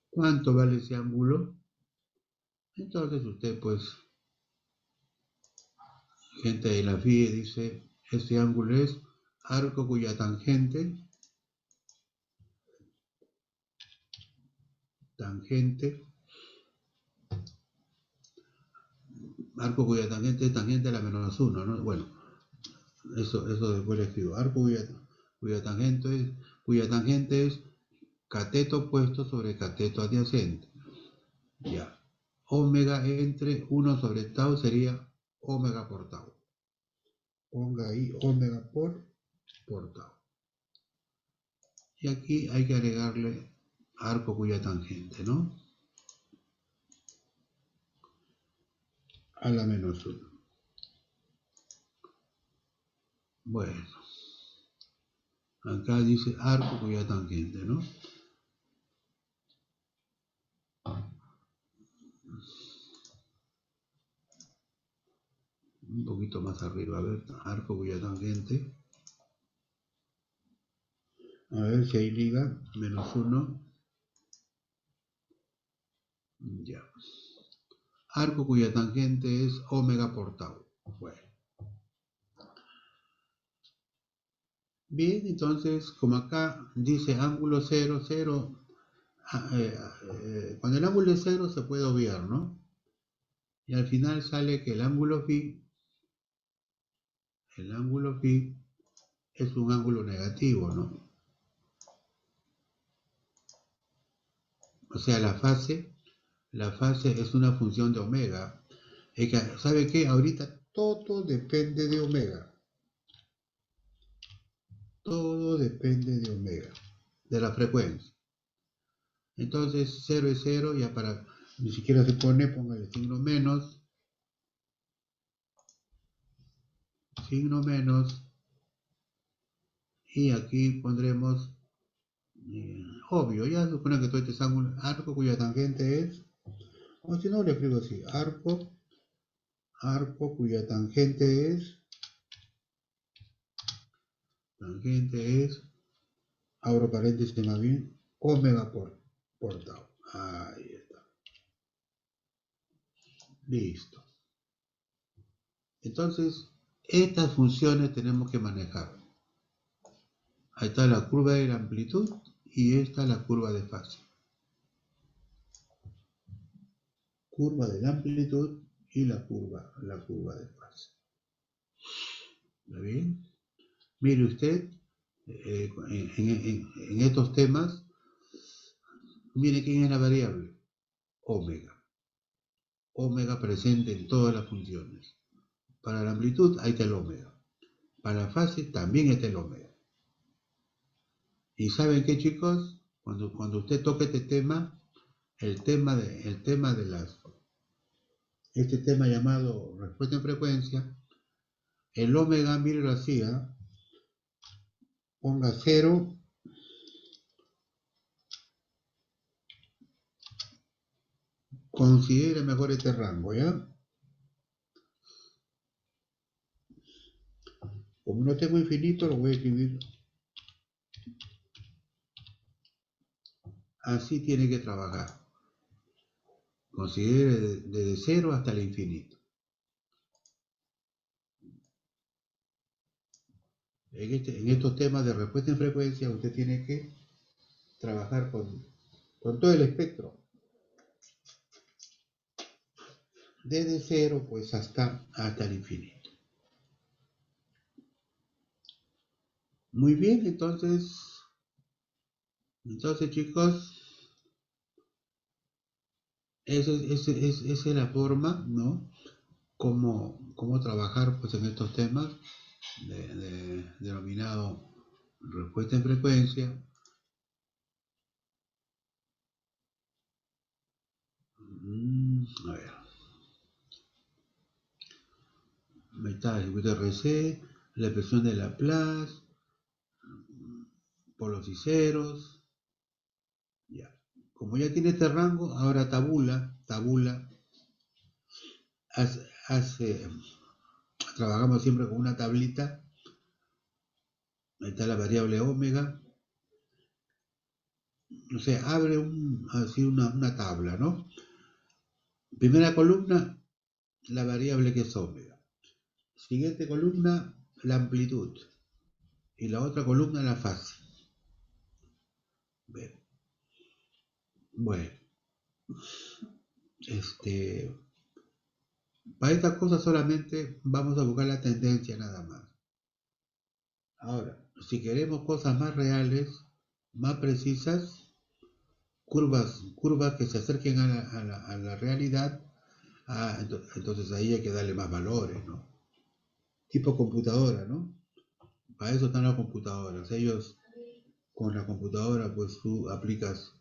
¿Cuánto vale ese ángulo? Entonces usted, pues, gente de la FIE dice, este ángulo es arco cuya tangente arco cuya tangente es tangente a la menos 1, ¿no? Bueno, eso después lo escribo. Arco cuya tangente es cateto opuesto sobre cateto adyacente. Ya. Omega entre 1 sobre tau sería omega por tau. Ponga ahí omega por tau. Y aquí hay que agregarle arco cuya tangente, ¿no? A la menos 1. Bueno, acá dice arco cuya tangente, ¿no? Un poquito más arriba, a ver, arco cuya tangente. A ver si hay liga, menos 1. Ya. Arco cuya tangente es omega por tau. Bueno. Bien, entonces, como acá dice ángulo 0, 0, cuando el ángulo es 0 se puede obviar, ¿no? Y al final sale que el ángulo phi es un ángulo negativo, ¿no? O sea, la fase es una función de omega. ¿Sabe qué? Ahorita todo depende de omega. Todo depende de omega, de la frecuencia. Entonces 0 es 0, ya para, ni siquiera se pone, póngale signo menos, y aquí pondremos, obvio, ya se supone que todo este es arco cuya tangente es, o si no le escribo así, arco cuya tangente es, abro paréntesis más bien, omega por tau. Ahí está. Listo. Entonces, estas funciones tenemos que manejar. Ahí está la curva de la amplitud y esta es la curva de fase. Curva de la amplitud y la curva de fase. ¿Está bien? Mire usted, en estos temas, mire quién es la variable. Omega. Omega presente en todas las funciones. Para la amplitud, ahí está el omega. Para la fase, también está el omega. ¿Y saben qué, chicos? Cuando usted toque este tema, este tema llamado respuesta en frecuencia, el omega, mírelo así, ponga 0, considere mejor este rango, ¿ya? Como no tengo infinito, lo voy a escribir. Así tiene que trabajar. Considere desde 0 hasta el infinito. En estos temas de respuesta en frecuencia, usted tiene que trabajar con todo el espectro. Desde 0 pues hasta el infinito. Muy bien, entonces chicos, esa es la forma, ¿no? Cómo trabajar pues en estos temas denominado respuesta en frecuencia. A ver. Ahí el circuito RC, la expresión de Laplace, polos y ceros. Ya. Como ya tiene este rango, ahora tabula, trabajamos siempre con una tablita. Ahí está la variable omega. O sea, abre una tabla, ¿no? Primera columna, la variable que es omega. Siguiente columna, la amplitud. Y la otra columna, la fase. Bueno, para estas cosas solamente vamos a buscar la tendencia nada más. Ahora, si queremos cosas más reales, más precisas, curvas que se acerquen a la realidad, entonces ahí hay que darle más valores, ¿no? Tipo computadora, ¿no? Para eso están las computadoras. Ellos, con la computadora, pues tú aplicas,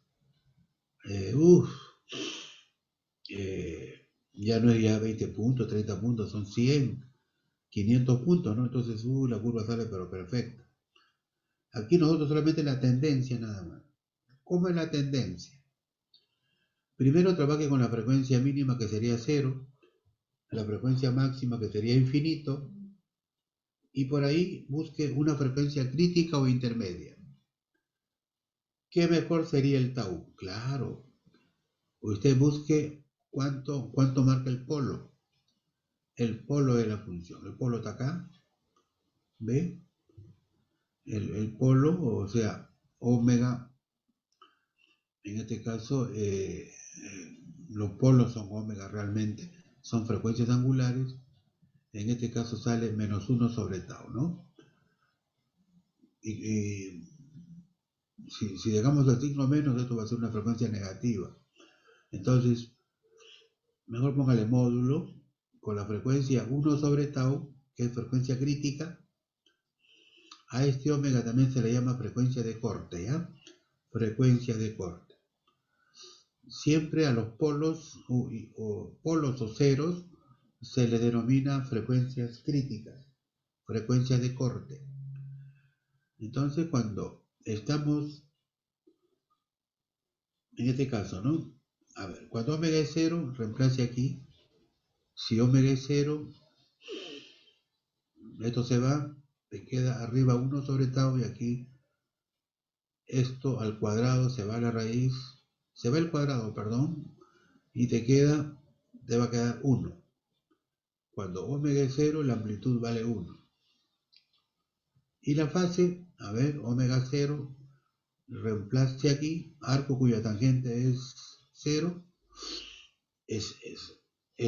ya no es ya 20 puntos, 30 puntos, son 100, 500 puntos, ¿no? Entonces, la curva sale pero perfecta. Aquí nosotros solamente la tendencia nada más. ¿Cómo es la tendencia? Primero trabaje con la frecuencia mínima que sería 0, la frecuencia máxima que sería infinito, y por ahí busque una frecuencia crítica o intermedia. ¿Qué mejor sería el tau? Claro, usted busque cuánto marca el polo. El polo de la función. El polo está acá. ¿Ve? El polo, o sea, omega. En este caso, los polos son omega realmente. Son frecuencias angulares. En este caso sale menos 1 sobre tau, ¿no? Y si dejamos el signo menos, esto va a ser una frecuencia negativa. Entonces, mejor póngale módulo con la frecuencia 1 sobre tau, que es frecuencia crítica. A este omega también se le llama frecuencia de corte, ¿ya? Frecuencia de corte. Siempre a los polos o ceros se les denomina frecuencias críticas, frecuencias de corte. Entonces, cuando estamos, en este caso, ¿no? A ver, cuando omega es 0, reemplace aquí. Si omega es 0, esto se va, te queda arriba 1 sobre tau y aquí esto al cuadrado se va a la raíz, se va el cuadrado, perdón, y te va a quedar 1. Cuando omega es 0, la amplitud vale 1. Y la fase, a ver, omega 0, reemplace aquí, arco cuya tangente es 0, es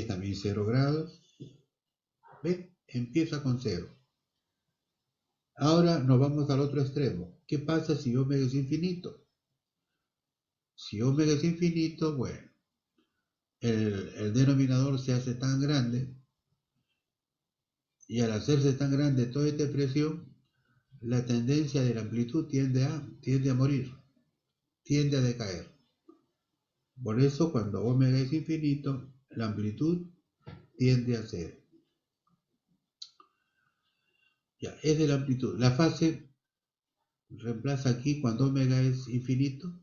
también 0 grados. ¿Ve? Empieza con 0. Ahora nos vamos al otro extremo. ¿Qué pasa si omega es infinito? Si omega es infinito, bueno, el denominador se hace tan grande, y al hacerse tan grande toda esta expresión, la tendencia de la amplitud tiende a morir, tiende a decaer. Por eso cuando omega es infinito, la amplitud tiende a cero. Ya, es de la amplitud. La fase reemplaza aquí cuando omega es infinito,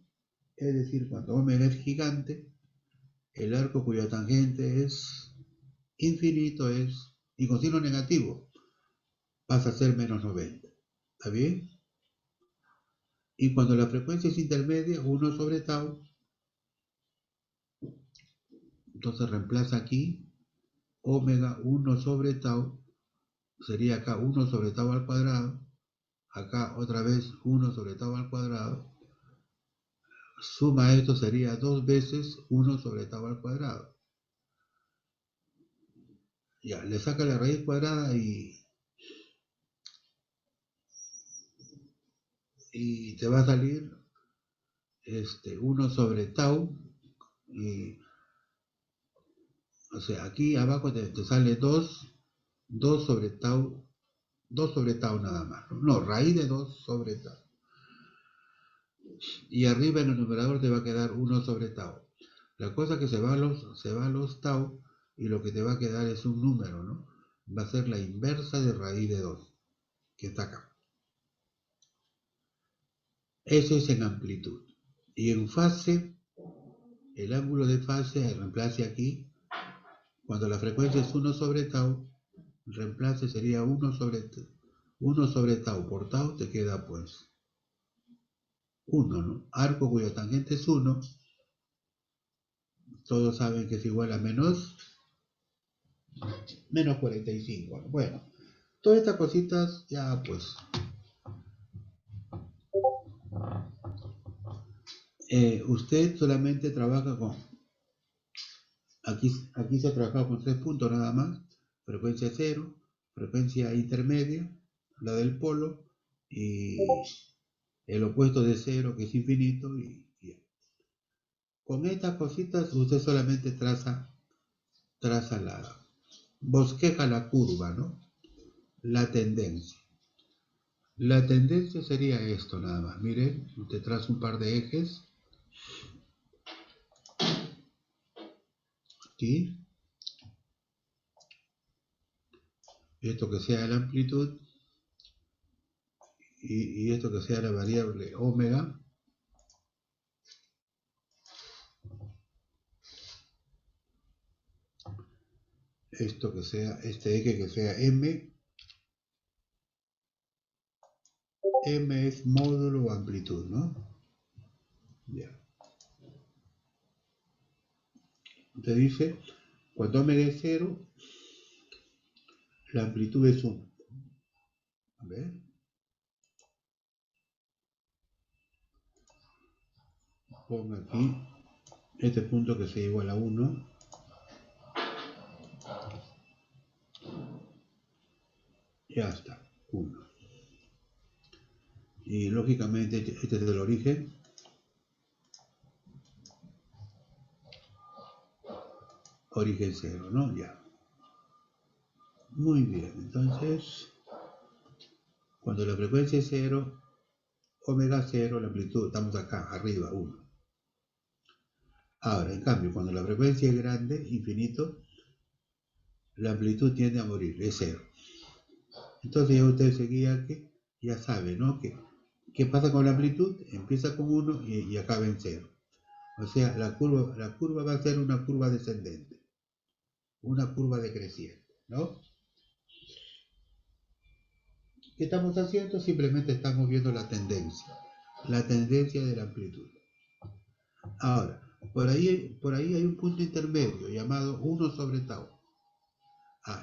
es decir, cuando omega es gigante, el arco cuya tangente es infinito y con signo negativo, pasa a ser menos 90. ¿Está bien? Y cuando la frecuencia es intermedia, 1 sobre tau, entonces reemplaza aquí omega 1 sobre tau, sería acá 1 sobre tau al cuadrado, acá otra vez 1 sobre tau al cuadrado, suma esto sería 2 veces 1 sobre tau al cuadrado. Ya, le saca la raíz cuadrada y te va a salir 1 sobre tau, y, o sea, aquí abajo te sale 2 sobre tau, 2 sobre tau nada más, no, raíz de 2 sobre tau. Y arriba en el numerador te va a quedar 1 sobre tau. La cosa es que se va a los tau y lo que te va a quedar es un número, ¿no? Va a ser la inversa de raíz de 2, que está acá. Eso es en amplitud. Y en fase, el ángulo de fase reemplace aquí. Cuando la frecuencia es 1 sobre tau, reemplace sería 1 sobre tau por tau, te queda pues 1, ¿no? Arco cuya tangente es 1. Todos saben que es igual a menos 45. Bueno, todas estas cositas ya pues usted solamente trabaja con, aquí se ha trabajado con 3 puntos nada más, frecuencia 0, frecuencia intermedia, la del polo, y el opuesto de 0 que es infinito, y con estas cositas usted solamente bosqueja la curva, ¿no? La tendencia. La tendencia sería esto nada más. Miren, usted traza un par de ejes. Aquí. Esto que sea la amplitud. Y esto que sea la variable omega. Esto que sea, este eje que sea m. M es módulo o amplitud, ¿no? Bien. Te dice, cuando omega es 0, la amplitud es 1. A ver. Pongo aquí este punto que sea igual a 1. Ya está, 1. Y lógicamente este es el origen. Origen 0, ¿no? Ya. Muy bien, entonces, cuando la frecuencia es 0, omega 0, la amplitud, estamos acá, arriba, 1. Ahora, en cambio, cuando la frecuencia es grande, infinito, la amplitud tiende a morir, es 0. Entonces ya usted seguía que ya sabe, ¿no? ¿Qué pasa con la amplitud? Empieza con 1 y acaba en 0. O sea, la curva va a ser una curva descendente, una curva decreciente, ¿no? ¿Qué estamos haciendo? Simplemente estamos viendo la tendencia de la amplitud. Ahora, por ahí hay un punto intermedio llamado 1 sobre tau.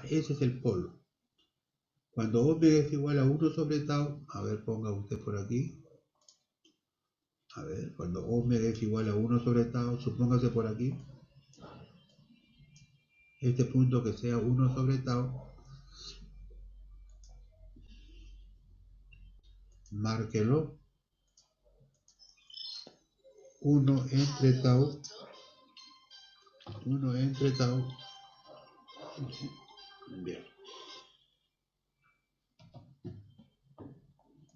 Ese es el polo. Cuando omega es igual a 1 sobre tau, a ver, ponga usted por aquí. A ver, cuando omega es igual a 1 sobre tau, supóngase por aquí. Este punto que sea 1 sobre tau, márquelo. 1 entre tau. 1 entre tau. Bien.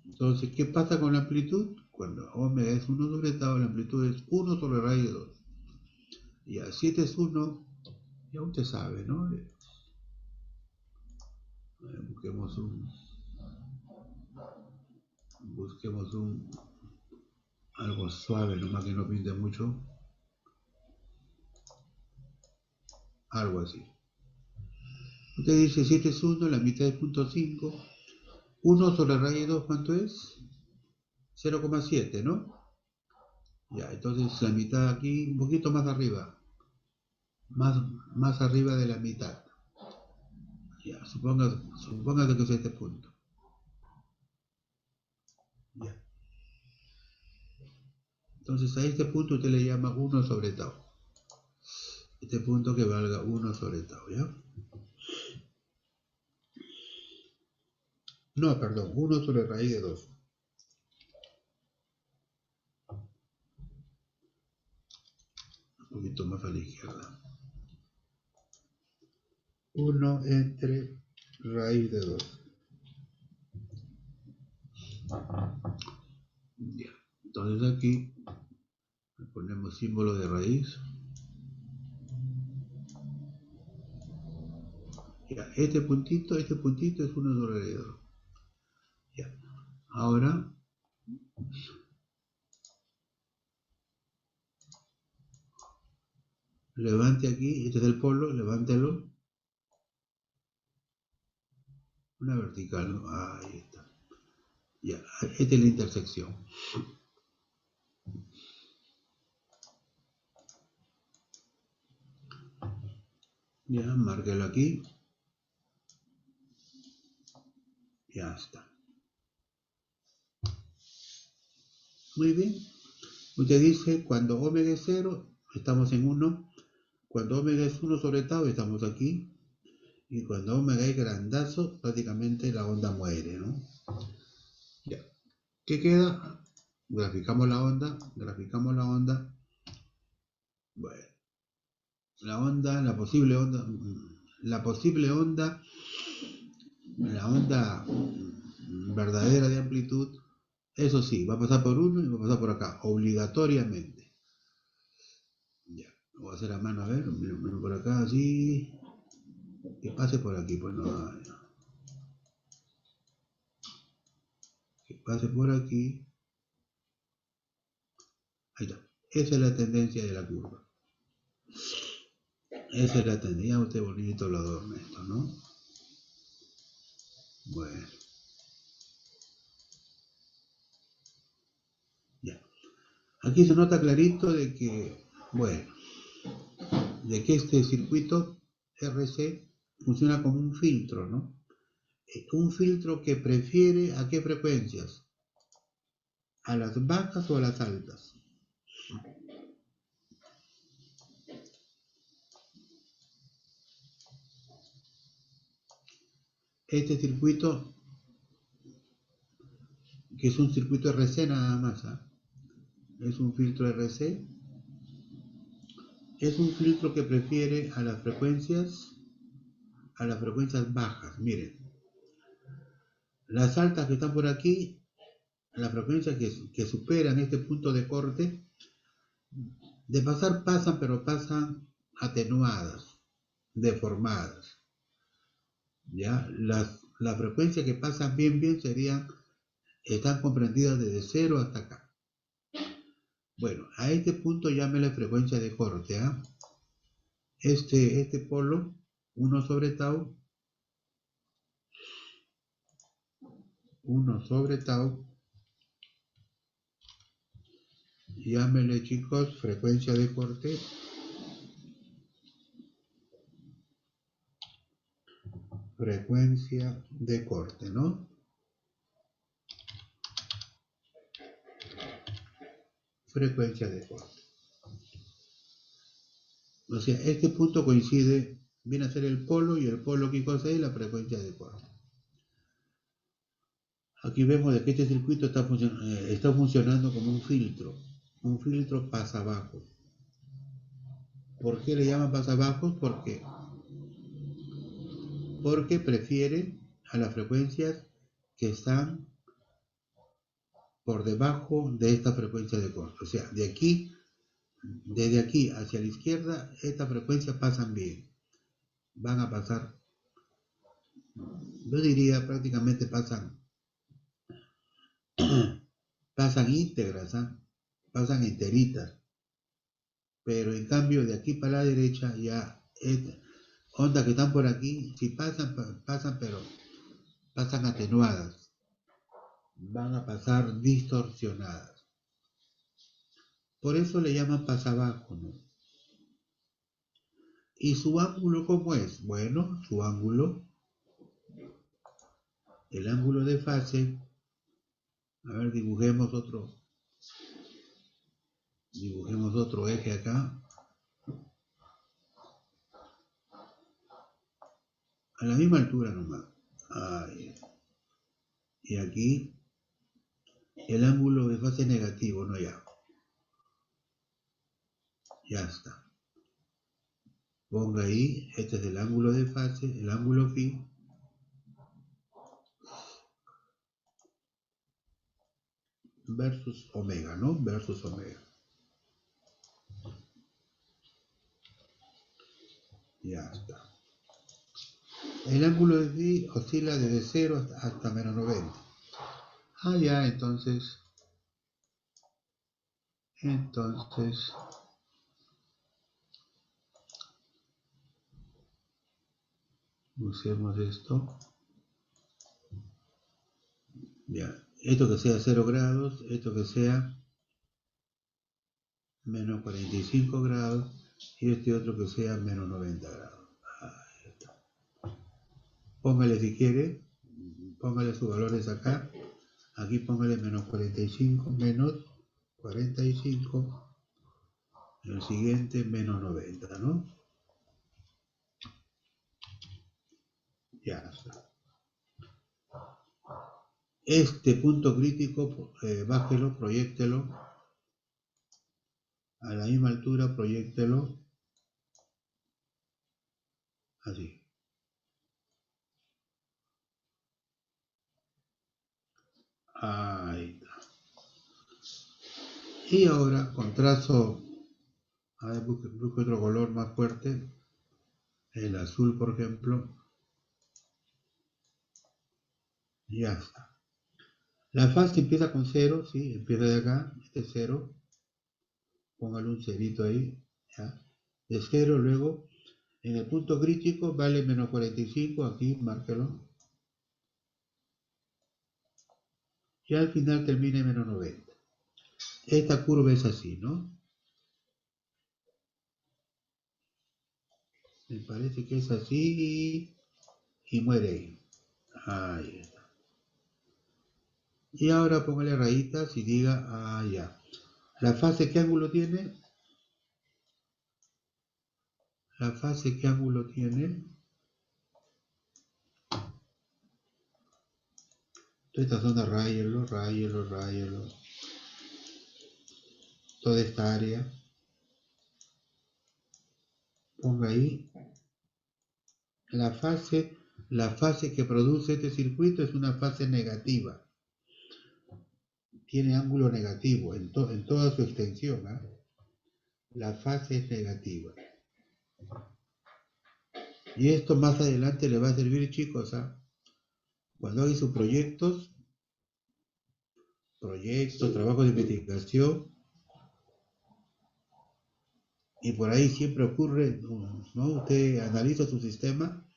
Entonces, ¿qué pasa con la amplitud? Cuando omega es 1 sobre tau, la amplitud es 1 sobre raíz de 2. Y así este es 1, ya usted sabe, ¿no? Busquemos algo suave, nomás que no pinte mucho. Algo así. Usted dice, si este es 1, la mitad es 0.5. 1 sobre raíz de 2, ¿cuánto es? 0,7, ¿no? Ya, entonces la mitad aquí, un poquito más arriba. Más arriba de la mitad. Ya, supóngase que es este punto. Ya. Entonces a este punto usted le llama 1 sobre tau. Este punto que valga 1 sobre tau, ¿ya? No, perdón, 1 sobre raíz de 2. Un poquito más a la izquierda. 1 entre raíz de 2. Ya. Entonces aquí le ponemos símbolo de raíz. Ya, este puntito es 1 sobre raíz de 2. Ya. Ahora levante aquí, este es el polo, levántelo. Una vertical, ¿no? Ahí está. Ya, esta es la intersección. Ya, márquelo aquí. Ya está. Muy bien. Usted dice, cuando omega es 0, estamos en 1. Cuando omega es 1 sobre tau, estamos aquí. Y cuando omega es grandazo, prácticamente la onda muere, ¿no? Ya. ¿Qué queda? Graficamos la onda. Bueno, la posible onda verdadera de amplitud, eso sí, va a pasar por 1 y va a pasar por acá, obligatoriamente. Ya, lo voy a hacer a mano, a ver, por acá, así, que pase por aquí, pues no, que pase por aquí. Ahí está. Esa es la tendencia de la curva. Esa es la tendencia. Usted bonito lo adorna esto, ¿no? Bueno. Ya. Aquí se nota clarito de que, bueno, de que este circuito RC funciona como un filtro, ¿no? Un filtro que prefiere ¿a qué frecuencias? ¿A las bajas o a las altas? Este circuito, que es un circuito RC nada más, ¿eh? Es un filtro RC, es un filtro que prefiere a las frecuencias bajas. Miren, las altas que están por aquí, las frecuencias que superan este punto de corte, de pasar pasan, pero pasan atenuadas, deformadas. ¿Ya? Las frecuencias que pasan bien están comprendidas desde 0 hasta acá. Bueno, a este punto llámele frecuencia de corte, ¿ah? Este polo, 1 sobre tau, llámele, chicos, frecuencia de corte, ¿no? Frecuencia de corte. O sea, este punto coincide, viene a ser el polo, y el polo, ¿qué cosa es? La frecuencia de corte. Aquí vemos de que este circuito está funcionando como un filtro pasabajos. ¿Por qué le llaman pasabajos? Porque prefiere a las frecuencias que están por debajo de esta frecuencia de corte. O sea, desde aquí hacia la izquierda, estas frecuencias pasan bien. Van a pasar, yo diría prácticamente pasan íntegras, ¿eh? Pasan enteritas. Pero en cambio, de aquí para la derecha, ya ondas que están por aquí, si pasan, pero pasan atenuadas. Van a pasar distorsionadas. Por eso le llaman pasabajo, ¿no? ¿Y su ángulo cómo es? Bueno, el ángulo de fase, a ver, dibujemos otro eje acá, a la misma altura nomás. Ahí. Y aquí el ángulo de fase negativo, no ya. Ya está. Ponga ahí, este es el ángulo de fase, el ángulo phi. Versus omega, ¿no? Versus omega. Ya está. El ángulo de phi oscila desde 0 hasta menos 90. Ah, ya, entonces usemos esto. Ya, esto que sea 0 grados, esto que sea menos 45 grados, y este otro que sea menos 90 grados. Ahí está. Póngale si quiere, póngale sus valores acá. Aquí póngale menos 45, el siguiente menos 90, ¿no? Ya está. Este punto crítico, bájelo, proyéctelo. A la misma altura, proyéctelo. Así. Ahí está. Y ahora, con trazo, a ver, busque otro color más fuerte. El azul, por ejemplo. Ya está. La fase empieza con 0, ¿sí? Empieza de acá, este es 0. Póngale un cerito ahí, ¿ya? De 0, luego, en el punto crítico, vale menos 45, aquí, márquelo. Y al final termina en menos 90. Esta curva es así, ¿no? Me parece que es así y muere ahí. Ahí está. Y ahora póngale rayitas y diga, ya. ¿La fase qué ángulo tiene? ¿La fase qué ángulo tiene? Esta zona ráyelo. Toda esta área. Ponga ahí. La fase que produce este circuito es una fase negativa. Tiene ángulo negativo en toda su extensión. ¿Eh? La fase es negativa. Y esto más adelante le va a servir, chicos, cuando hagan sus proyectos, trabajos de investigación, y por ahí siempre ocurre, ¿no? Usted analiza su sistema,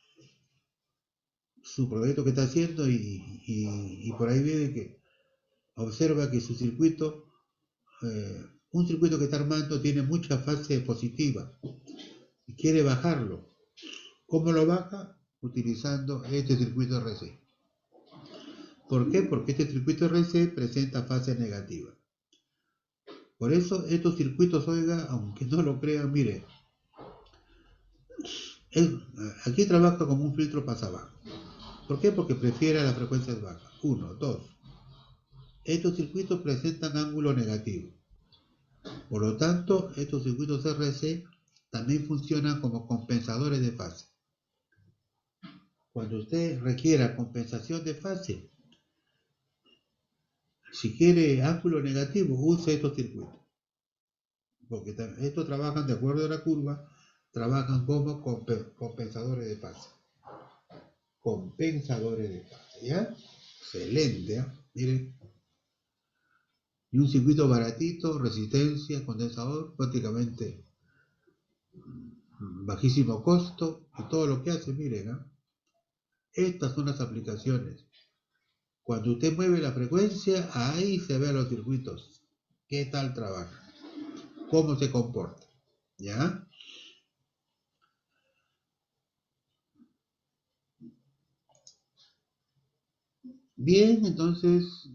su proyecto que está haciendo, y por ahí viene que observa que su circuito, un circuito que está armando tiene mucha fase positiva, y quiere bajarlo. ¿Cómo lo baja? Utilizando este circuito RC. ¿Por qué? Porque este circuito RC presenta fase negativa. Por eso estos circuitos, oiga, aunque no lo crean, mire, aquí trabaja como un filtro pasabajo. ¿Por qué? Porque prefiere las frecuencias bajas. 1, 2. Estos circuitos presentan ángulo negativo. Por lo tanto, estos circuitos RC también funcionan como compensadores de fase. Cuando usted requiera compensación de fase, si quiere ángulo negativo, use estos circuitos. Porque estos trabajan de acuerdo a la curva, trabajan como compensadores de fase. Compensadores de fase, ¿ya? Excelente, ¿eh? Miren. Y un circuito baratito, resistencia, condensador, prácticamente bajísimo costo, y todo lo que hace, miren, ¿eh? Estas son las aplicaciones. Cuando usted mueve la frecuencia, ahí se ven los circuitos. ¿Qué tal trabaja? ¿Cómo se comporta? ¿Ya? Bien, entonces,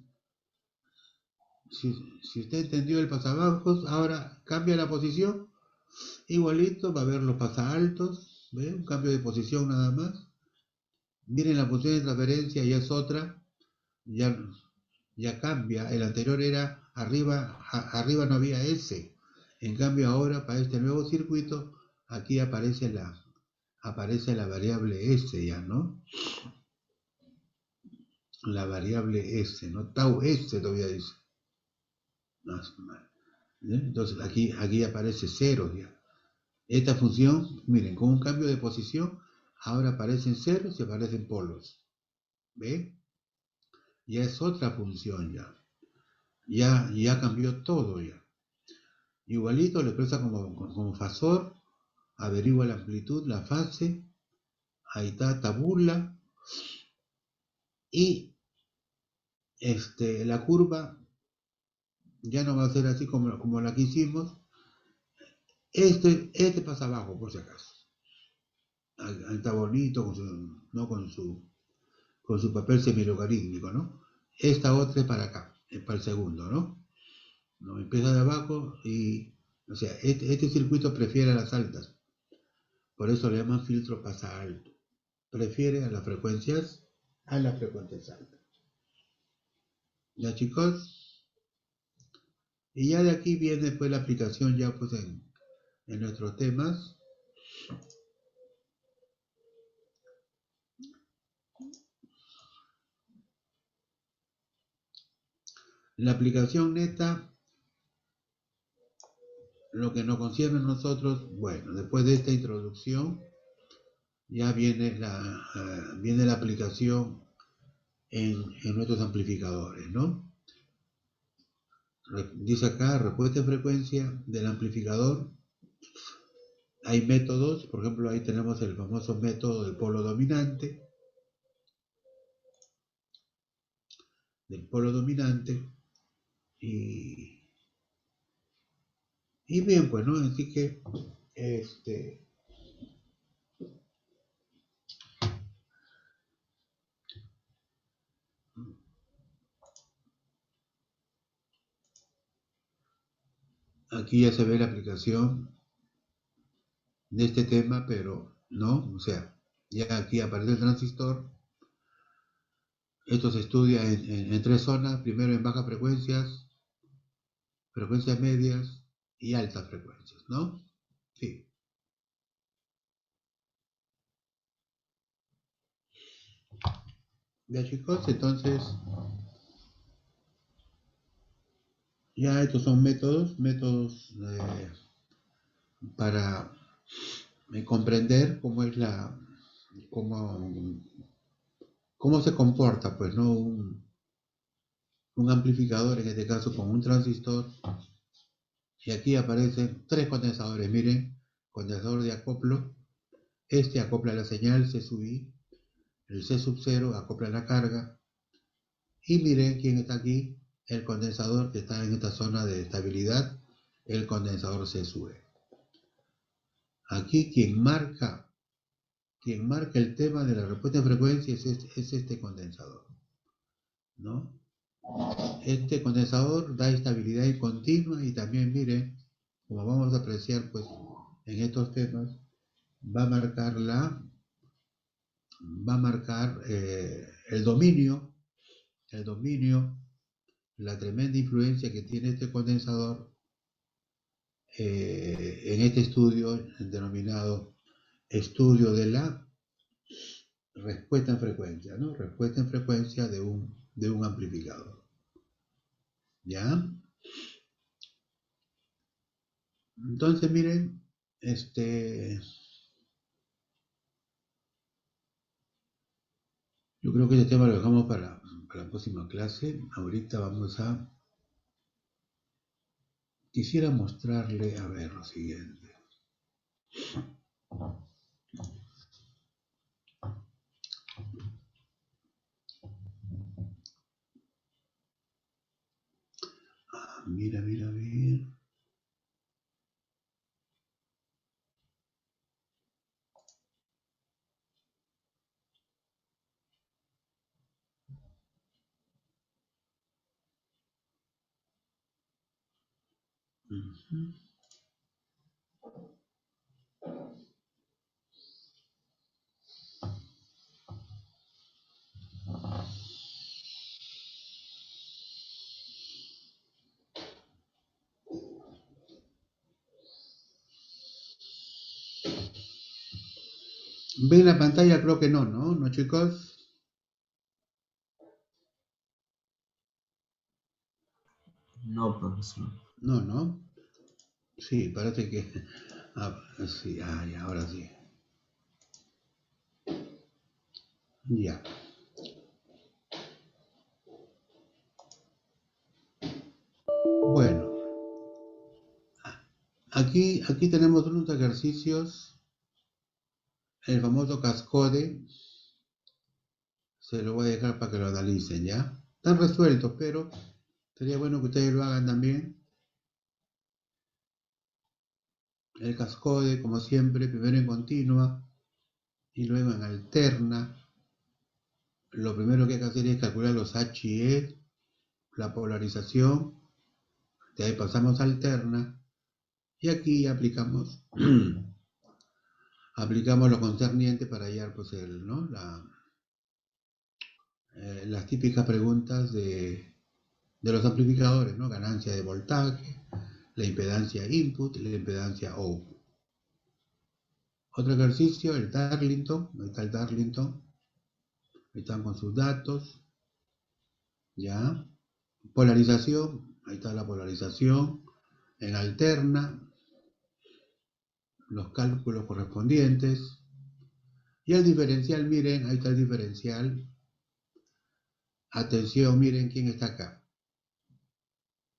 si usted entendió el pasabajos, ahora cambia la posición. Igualito, va a haber los pasaltos, ¿ve? Un cambio de posición nada más. Miren la posición de transferencia, ya es otra, ya cambia. El anterior era arriba no había S. En cambio ahora para este nuevo circuito, aquí aparece la variable S ya, ¿no? La variable S, ¿no? Tau S todavía dice. Entonces aquí aparece 0 ya. Esta función, miren, con un cambio de posición, ahora aparecen ceros y aparecen polos. ¿Ve? Ya es otra función ya. Ya cambió todo ya. Igualito le expresa como fasor, averigua la amplitud, la fase, ahí está, tabula, y la curva ya no va a ser así como la que hicimos. Este pasa abajo, por si acaso. Ahí está bonito, ¿no? con su papel semilogarítmico, ¿no? Esta otra es para acá, es para el segundo, ¿no? ¿No? Empieza de abajo y, o sea, este circuito prefiere a las altas. Por eso le llaman filtro pasa alto. Prefiere a las frecuencias altas. ¿Ya, chicos? Y ya de aquí viene pues la aplicación ya pues en nuestros temas. La aplicación neta, lo que nos concierne a nosotros, bueno, después de esta introducción, ya viene la aplicación en nuestros amplificadores, ¿no? Dice acá, respuesta de frecuencia del amplificador. Hay métodos, por ejemplo, ahí tenemos el famoso método del polo dominante. Y bien, pues, ¿no? Así que, aquí ya se ve la aplicación de este tema, pero no, o sea, ya aquí aparece el transistor. Esto se estudia en tres zonas, primero en bajas frecuencias, frecuencias medias y altas frecuencias, ¿no? Sí. Ya chicos, entonces ya estos son métodos para comprender cómo es cómo, cómo se comporta, pues, ¿no? Un amplificador, en este caso con un transistor, y aquí aparecen tres condensadores, miren, condensador de acoplo, este acopla la señal C sub I, el C sub 0 acopla la carga, y miren quién está aquí, el condensador que está en esta zona de estabilidad, el condensador C sub E. Aquí quien marca el tema de la respuesta en frecuencia es este condensador, ¿no? Este condensador da estabilidad continua y también miren, como vamos a apreciar pues en estos temas, va a marcar el dominio, la tremenda influencia que tiene este condensador en este estudio denominado estudio de la respuesta en frecuencia, ¿no? Respuesta en frecuencia de un amplificador. ¿Ya? Entonces, miren, yo creo que este tema lo dejamos para la próxima clase. Ahorita quisiera mostrarle, a ver, lo siguiente. Mira. ¿Ven la pantalla? Creo que no, ¿no? ¿No, chicos? No, profesor. No. Sí, parece que... sí, ya, ahora sí. Ya. Bueno, aquí tenemos unos ejercicios, el famoso cascode, se lo voy a dejar para que lo analicen, ¿ya? Están resueltos, pero sería bueno que ustedes lo hagan también. El cascode, como siempre, primero en continua y luego en alterna. Lo primero que hay que hacer es calcular los H y E, la polarización, de ahí pasamos a alterna, y aquí aplicamos lo concerniente para hallar pues ¿no? Las típicas preguntas de los amplificadores, ¿no? Ganancia de voltaje, la impedancia input y la impedancia output. Otro ejercicio, el Darlington, ahí está el Darlington, ahí están con sus datos, ¿ya? Polarización, ahí está la polarización, en alterna, los cálculos correspondientes, y el diferencial, miren, ahí está el diferencial. Atención, miren quién está acá.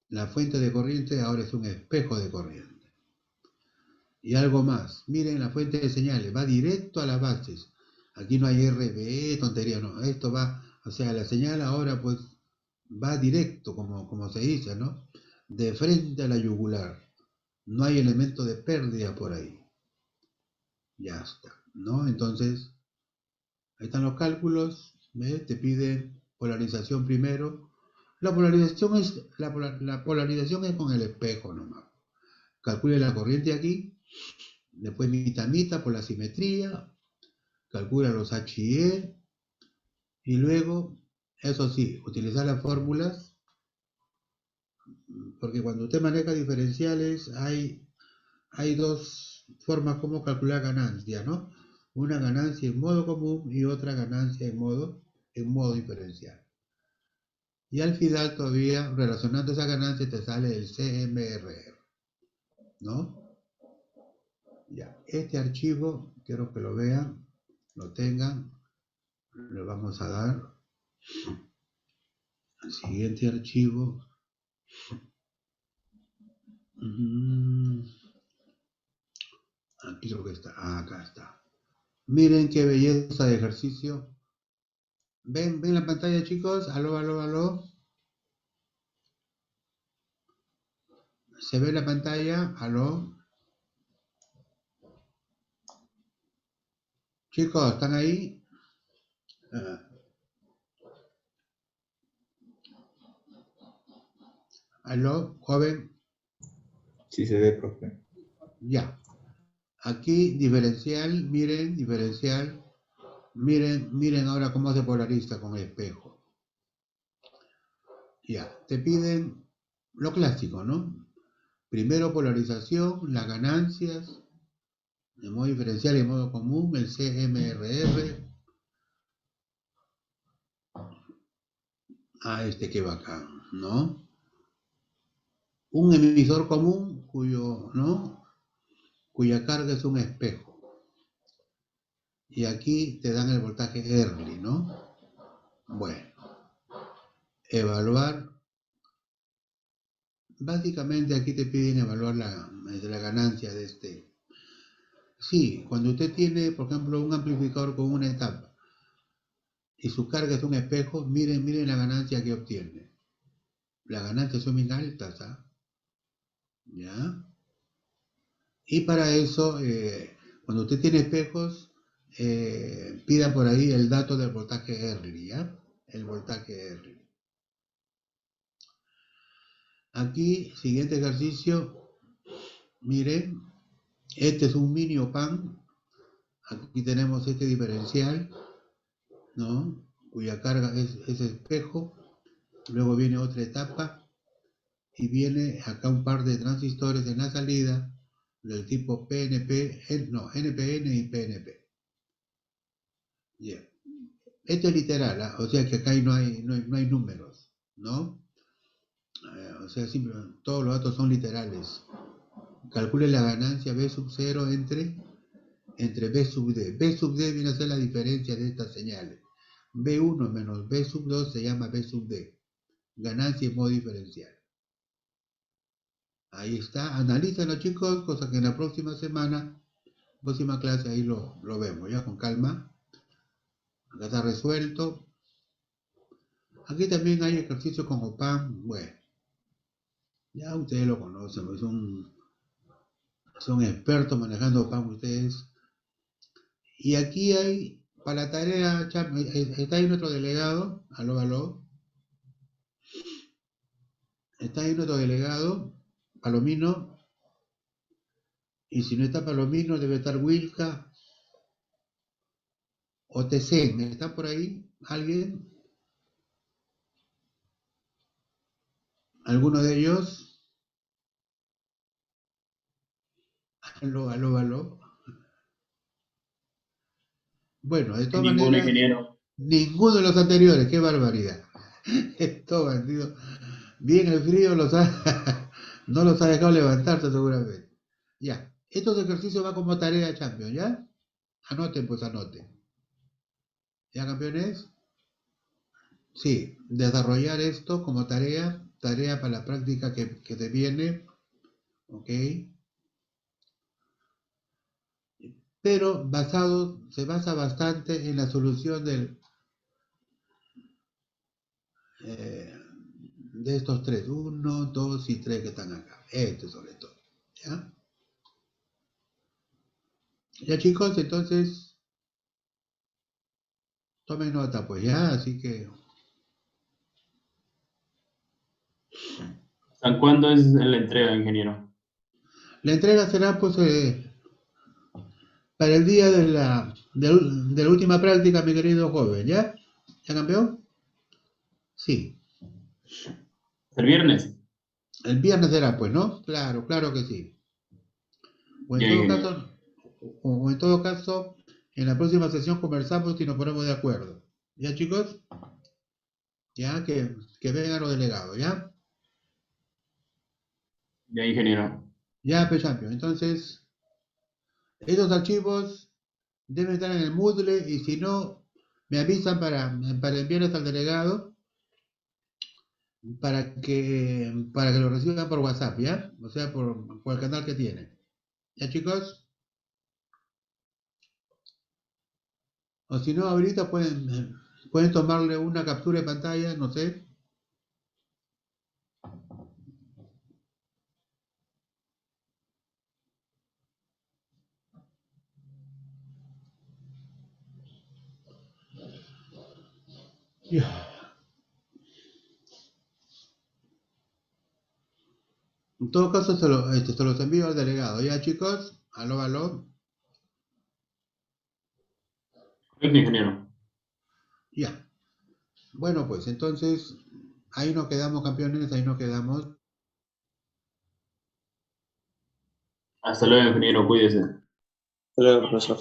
La fuente de corriente ahora es un espejo de corriente. Y algo más, miren la fuente de señales, va directo a las bases. Aquí no hay RB, tontería, no. Esto va, o sea, la señal ahora pues va directo, como se dice, ¿no? De frente a la yugular. No hay elemento de pérdida por ahí. Ya está, ¿no? Entonces, ahí están los cálculos, ¿ves? Te pide polarización primero. La polarización es con el espejo nomás. calcule la corriente aquí, después mitad por la simetría, calcula los H y E, y luego, eso sí, utilizar las fórmulas, porque cuando usted maneja diferenciales hay dos formas como calcular ganancia, ¿no? Una ganancia en modo común y otra ganancia en modo diferencial. Y al final todavía, relacionando esa ganancia, te sale el CMRR, ¿no? Ya, este archivo, quiero que lo vean, lo tengan, le vamos a dar al siguiente archivo. Aquí creo que está, acá está. Miren qué belleza de ejercicio. ¿Ven la pantalla, chicos? Aló, aló, aló. ¿Se ve la pantalla? Aló. Chicos, ¿están ahí? Aló, joven. Sí se ve, profe. Ya. Aquí, diferencial, miren, diferencial. Miren ahora cómo se polariza con el espejo. Ya, te piden lo clásico, ¿no? Primero polarización, las ganancias, en modo diferencial y en modo común, el CMRR. Ah, qué bacán, ¿no? Un emisor común cuya carga es un espejo. Y aquí te dan el voltaje Early, ¿no? Bueno, evaluar. Básicamente aquí te piden evaluar la ganancia de este. Sí, cuando usted tiene, por ejemplo, un amplificador con una etapa y su carga es un espejo, miren la ganancia que obtiene. Las ganancias son bien altas, ¿ah? ¿Ya? Y para eso, cuando usted tiene espejos, pida por ahí el dato del voltaje Early, ¿ya? El voltaje Early. Aquí, siguiente ejercicio, miren, este es un mini OPAN. Aquí tenemos este diferencial, ¿no? Cuya carga es espejo. Luego viene otra etapa y viene acá un par de transistores en la salida del tipo PNP, NPN y PNP. Yeah. Esto es literal, ¿eh? O sea que acá no hay números, ¿no? O sea, simplemente todos los datos son literales. Calcule la ganancia B sub 0 entre B sub D. B sub D viene a ser la diferencia de estas señales. B1 menos B sub 2 se llama B sub D. Ganancia en modo diferencial. Ahí está. Analízalo, chicos, cosa que en la próxima clase, ahí lo vemos, ya con calma. Acá está resuelto. Aquí también hay ejercicio con OPAM. Bueno, ya ustedes lo conocen, pues son expertos manejando OPAM ustedes. Y aquí hay, para la tarea, está ahí nuestro delegado, aló. Está ahí nuestro delegado, Palomino. Y si no está Palomino, debe estar Wilka o Tesen. ¿Está por ahí alguien? ¿Alguno de ellos? Aló. Bueno, de todas Ninguno, maneras, ingeniero. ninguno de los anteriores, qué barbaridad. Estos bandidos, bien el frío no los ha dejado levantarse seguramente. Ya, estos ejercicios van como tarea, champion, ¿ya? Anoten. ¿Ya, campeones? Sí, desarrollar esto como tarea para la práctica que te viene, ¿ok? Pero se basa bastante en la solución de estos tres, 1, 2 y 3 que están acá, sobre todo, ¿ya? Ya, chicos, entonces, tomen nota, pues, ya, así que... ¿Hasta cuándo es la entrega, ingeniero? La entrega será pues para el día de la última práctica, mi querido joven, ¿ya? ¿Ya campeón? Sí. ¿El viernes? El viernes será, pues, ¿no? Claro, claro que sí. O en Ya, todo ingeniero. caso, o en todo caso, en la próxima sesión conversamos y nos ponemos de acuerdo. ¿Ya, chicos? Ya, que vengan los delegados, ¿ya? Ya, ingeniero. Ya, pues, champion. Entonces, estos archivos deben estar en el Moodle y si no, me avisan para enviarles al delegado para que lo reciban por WhatsApp, ¿ya? O sea, por el canal que tienen. ¿Ya, chicos? O si no, ahorita pueden tomarle una captura de pantalla, no sé. Ya. En todo caso, se los envío al delegado. ¿Ya, chicos? Aló, aló. Correcto, ingeniero. Ya. Bueno, pues entonces, ahí nos quedamos, campeones, ahí nos quedamos. Hasta luego, ingeniero. Cuídese. Hasta luego, profesor.